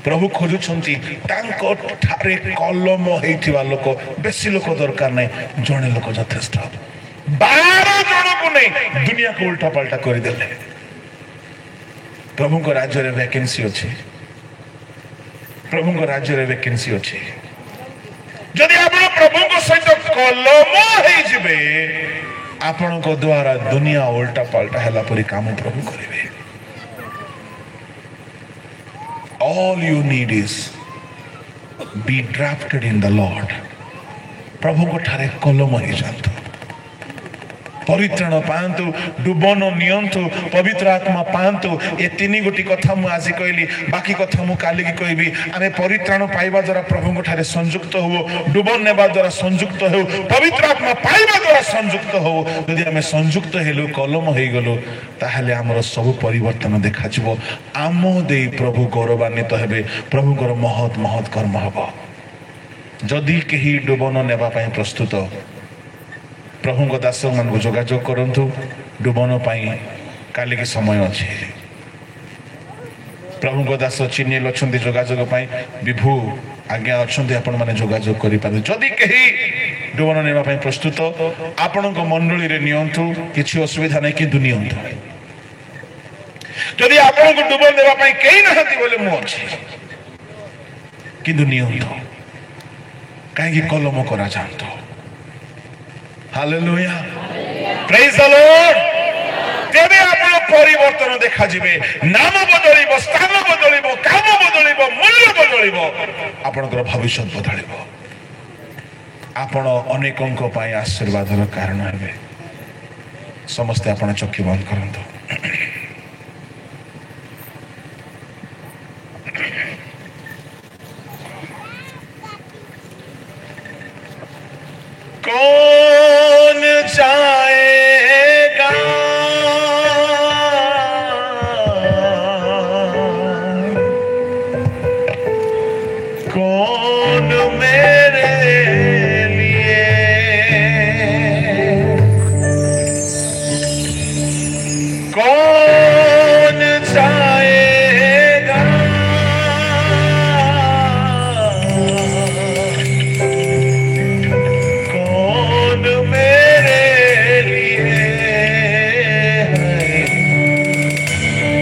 प्रभु खोजुछन्ती तांको ठारे कलम हेइथिबा लोक बेसी लोक दरकार नै जणे लोक यथेष्ट 12 जण को नै दुनिया को उल्टा पलटा करि देले प्रभु को राज्य रे वैकेंसी अछि प्रभु को राज्य रे वैकेंसी अछि जदि आपण प्रभु को सहित कलम हेइ जिबे आपण को द्वारा दुनिया उल्टा पलटा हैला परि काम प्रभु करिवे all you need is be drafted in the Lord प्रभु को ठारे कलम ही जानतो परित्राण पांतु डुबन नियंतु पवित्र आत्मा पांतु ए तीन गोटी कथा मु आज कहली बाकी कथा मु काली की कहबी आमे परित्राण पाइबा द्वारा प्रभु को ठारे संयुक्त हो डुबन नेबा द्वारा संयुक्त हो पवित्र आत्मा पाइबा द्वारा संयुक्त हो यदि आमे संयुक्त हेलु कलम हेइ गलो ताहले हमर सब परिवर्तन देखा जिवो आम दे प्रभु गौरवान्वित हेबे प्रभु को महत महत कर्म हबो जदि केही डुबन नेबा पई प्रस्तुत प्रभु को दास मन को जोगाजोग करंतु डुबन पाई काली के समय अछि प्रभु को दास चिन्हिल अच्छा जोगाजोग विभु आज्ञा अच्छा आपण मैंने जोगाजोग करें जदि कहीं डुबन नापी प्रस्तुत आपण मंडली रे नियंतु किसी असुविधा नहीं किंतु नियंतु जदि आपण को डुबन देवाई कहीं ना बोले मुझे किंतु नियंतु कहीं कलम करा जातु हालेलुया प्रेज द लॉर्ड तेरे आपण परिवर्तन देखा जिवे नाम बदलिबो स्थान बदलिबो काम बदलिबो मूल्य बदलिबो आपनकर भविष्य बदलिबो आपण अनेकंक पाई आशीर्वादर कारण हेबे समस्त आपण चक्षु बंद करंतो कौन जाएगा कौन मेरे लिए कौन जाएगा कौन मेरे लिए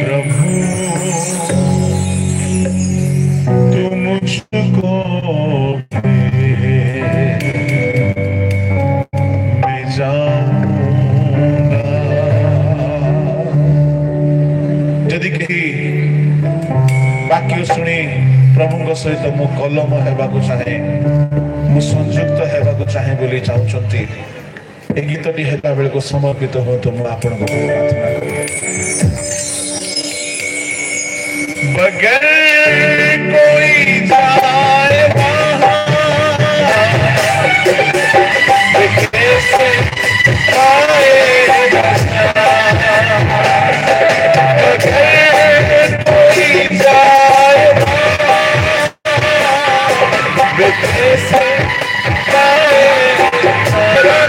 प्रभु तू मुझको मैं जाऊंगा यदि कहीं वाक्य शुणी प्रभु सहित मु कलम हेबाकु चाहे मु संयुक्त हेबाकु चाहे बोली चाहूचंती ए गीतटी हेला बेले को समर्पित हो तो मु आपन को प्रार्थना करी बगैर कोई जाए वहाँ कैसे आएगा बगैर कोई जाए वहाँ कैसे आएगा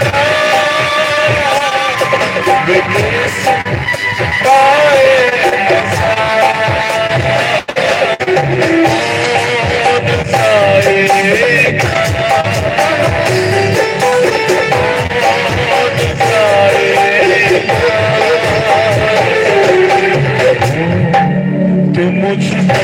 कैसे तुम मुझको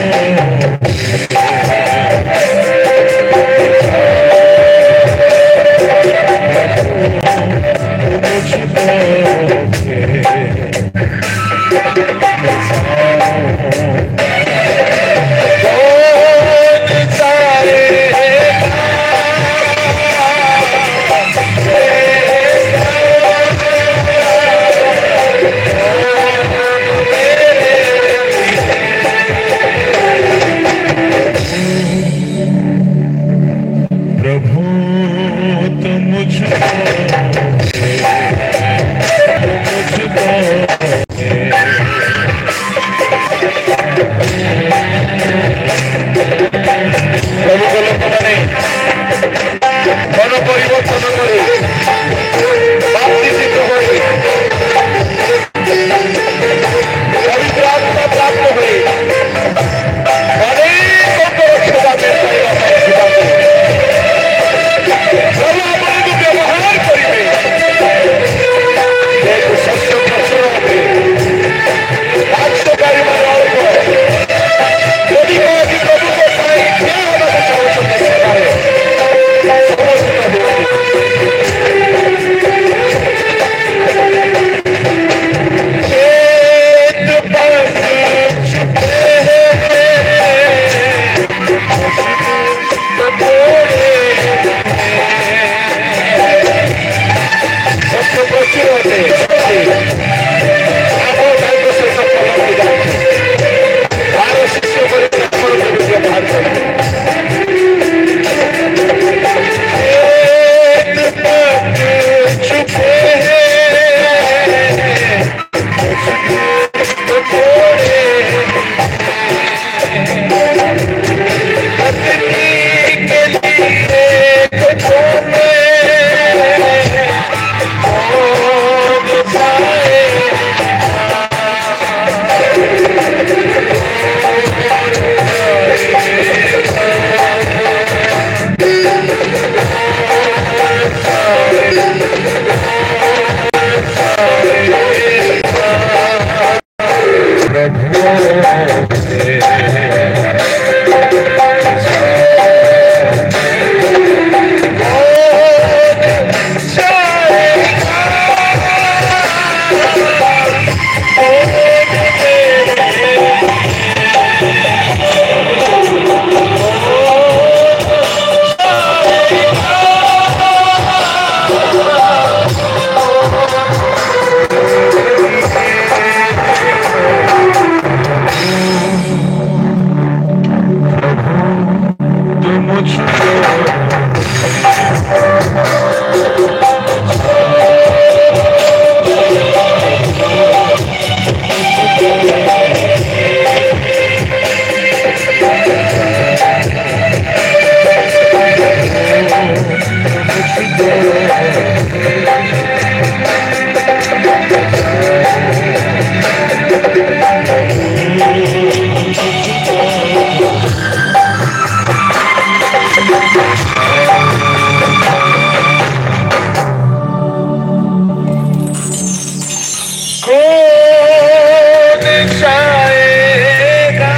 कौन जाएगा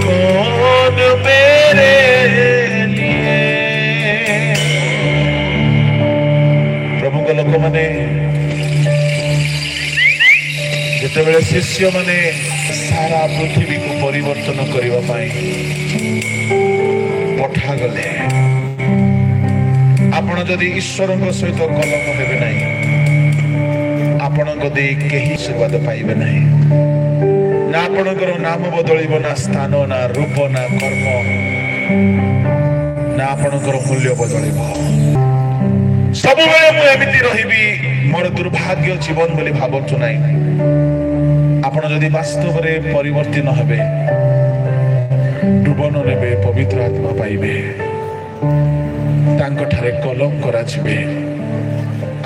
कौन मेरे लिए प्रभु को लोक माने ଯେତେବେଳେ ଶିଷ୍ୟମାନେ ସାରା ପୃଥିବୀକୁ ପରିବର୍ତ୍ତନ କରିବା ପାଇଁ ପଠାଗଲେ, ଆପଣ ଯଦି ଈଶ୍ୱରଙ୍କ ସହିତ କଲମ ହେବେ ନାହିଁ, ଆପଣଙ୍କ ଦେଇ କେହି ଆଶୀର୍ବାଦ ପାଇବେ ନାହିଁ। ନା ଆପଣଙ୍କର ନାମ ବଦଳିବ, ନା ସ୍ଥାନ, ନା ରୂପ, ନା କର୍ମ, ନା ଆପଣଙ୍କର ମୂଲ୍ୟ ବଦଳିବ। ସବୁବେଳେ ମୁଁ ଏମିତି ରହିବି, ମୋର ଦୁର୍ଭାଗ୍ୟ ଜୀବନ ବୋଲି ଭାବନ୍ତୁ ନାହିଁ। ଆପଣ ଯଦି ବାସ୍ତବରେ ପରିବର୍ତ୍ତନ ହେବେ, ଡୁବନ ନେବେ, ପବିତ୍ର ଆତ୍ମା ପାଇବେ, ତାଙ୍କଠାରେ କଲମ କରାଯିବେ,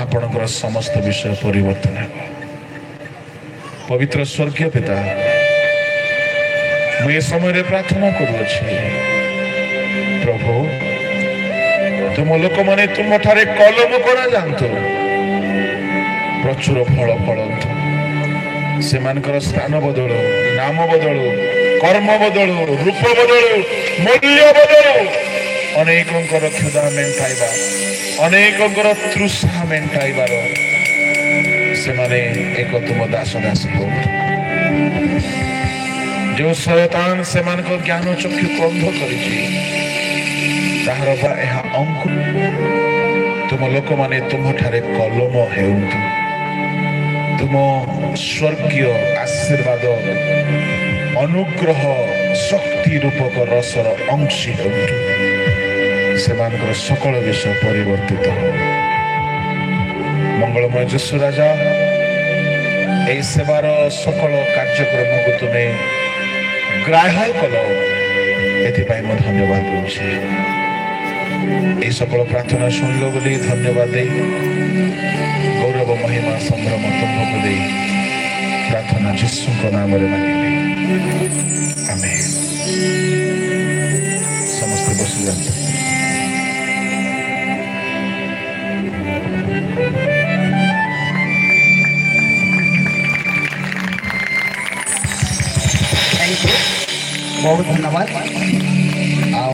ଆପଣଙ୍କର ସମସ୍ତ ବିଷୟ ପରିବର୍ତ୍ତନ ହେବ। ପବିତ୍ର ସ୍ୱର୍ଗୀୟ ପିତା, ମୁଁ ଏ ସମୟରେ ପ୍ରାର୍ଥନା କରୁଅଛି, ପ୍ରଭୁ ତୁମ ଲୋକମାନେ ତୁମଠାରେ କଲମ କରାଯାଆନ୍ତୁ, ପ୍ରଚୁର ଫଳ ଫଳନ୍ତୁ, ସେମାନଙ୍କର ସ୍ଥାନ ବଦଳୁ, ନାମ ବଦଳୁ, କର୍ମ ବଦଳୁ, ରୂପ ବଦଳୁ, ମୂଲ୍ୟ ବଦଳୁ। ଅନେକଙ୍କର କ୍ଷୁଧା ମେଣ୍ଟାଇବା, ଅନେକଙ୍କର ତୃଷା ମେଣ୍ଟାଇବାର ସେମାନେ ଏକ ତୁମ ଦାସ ଦାସୀ ହୁଅନ୍ତୁ। ଯେଉଁ ଶୟତାନ ସେମାନଙ୍କ ଜ୍ଞାନ ଚକ୍ଷୁକୁ ଅନ୍ଧ କରିଛି, ତାହାର ଏହା ଅଙ୍କୁର ତୁମ ଲୋକମାନେ ତୁମଠାରେ କଲମ ହେଉନ୍ତୁ, ତୁମ ସ୍ୱର୍ଗୀୟ ଆଶୀର୍ବାଦ, ଅନୁଗ୍ରହ, ଶକ୍ତି ରୂପକ ରସର ଅଂଶୀ ହେଉନ୍ତୁ। ସେମାନଙ୍କର ସକଳ ବିଷୟ ପରିବର୍ତ୍ତିତ ହେବ। ମଙ୍ଗଳମୟ ଯୀଶୁ ରାଜା, ଏହି ସେବାର ସକଳ କାର୍ଯ୍ୟକ୍ରମକୁ ତୁମେ ଗ୍ରାହ୍ୟ କଲ, ଏଥିପାଇଁ ମୁଁ ଧନ୍ୟବାଦ ଦେଉଛି। এই সকল প্রার্থনা শুনল বলে ধন্যবাদ দেই, গৌরব মহিমা সম্ভ্রম তোমাকে দেই প্রার্থনা যিশুଙ୍କ নামରେ ମାଗିଲି, ଆମେନ୍। ସମସ୍ତେ ବସିଯାନ୍ତୁ। थैंक यू, बहुत धन्यवाद।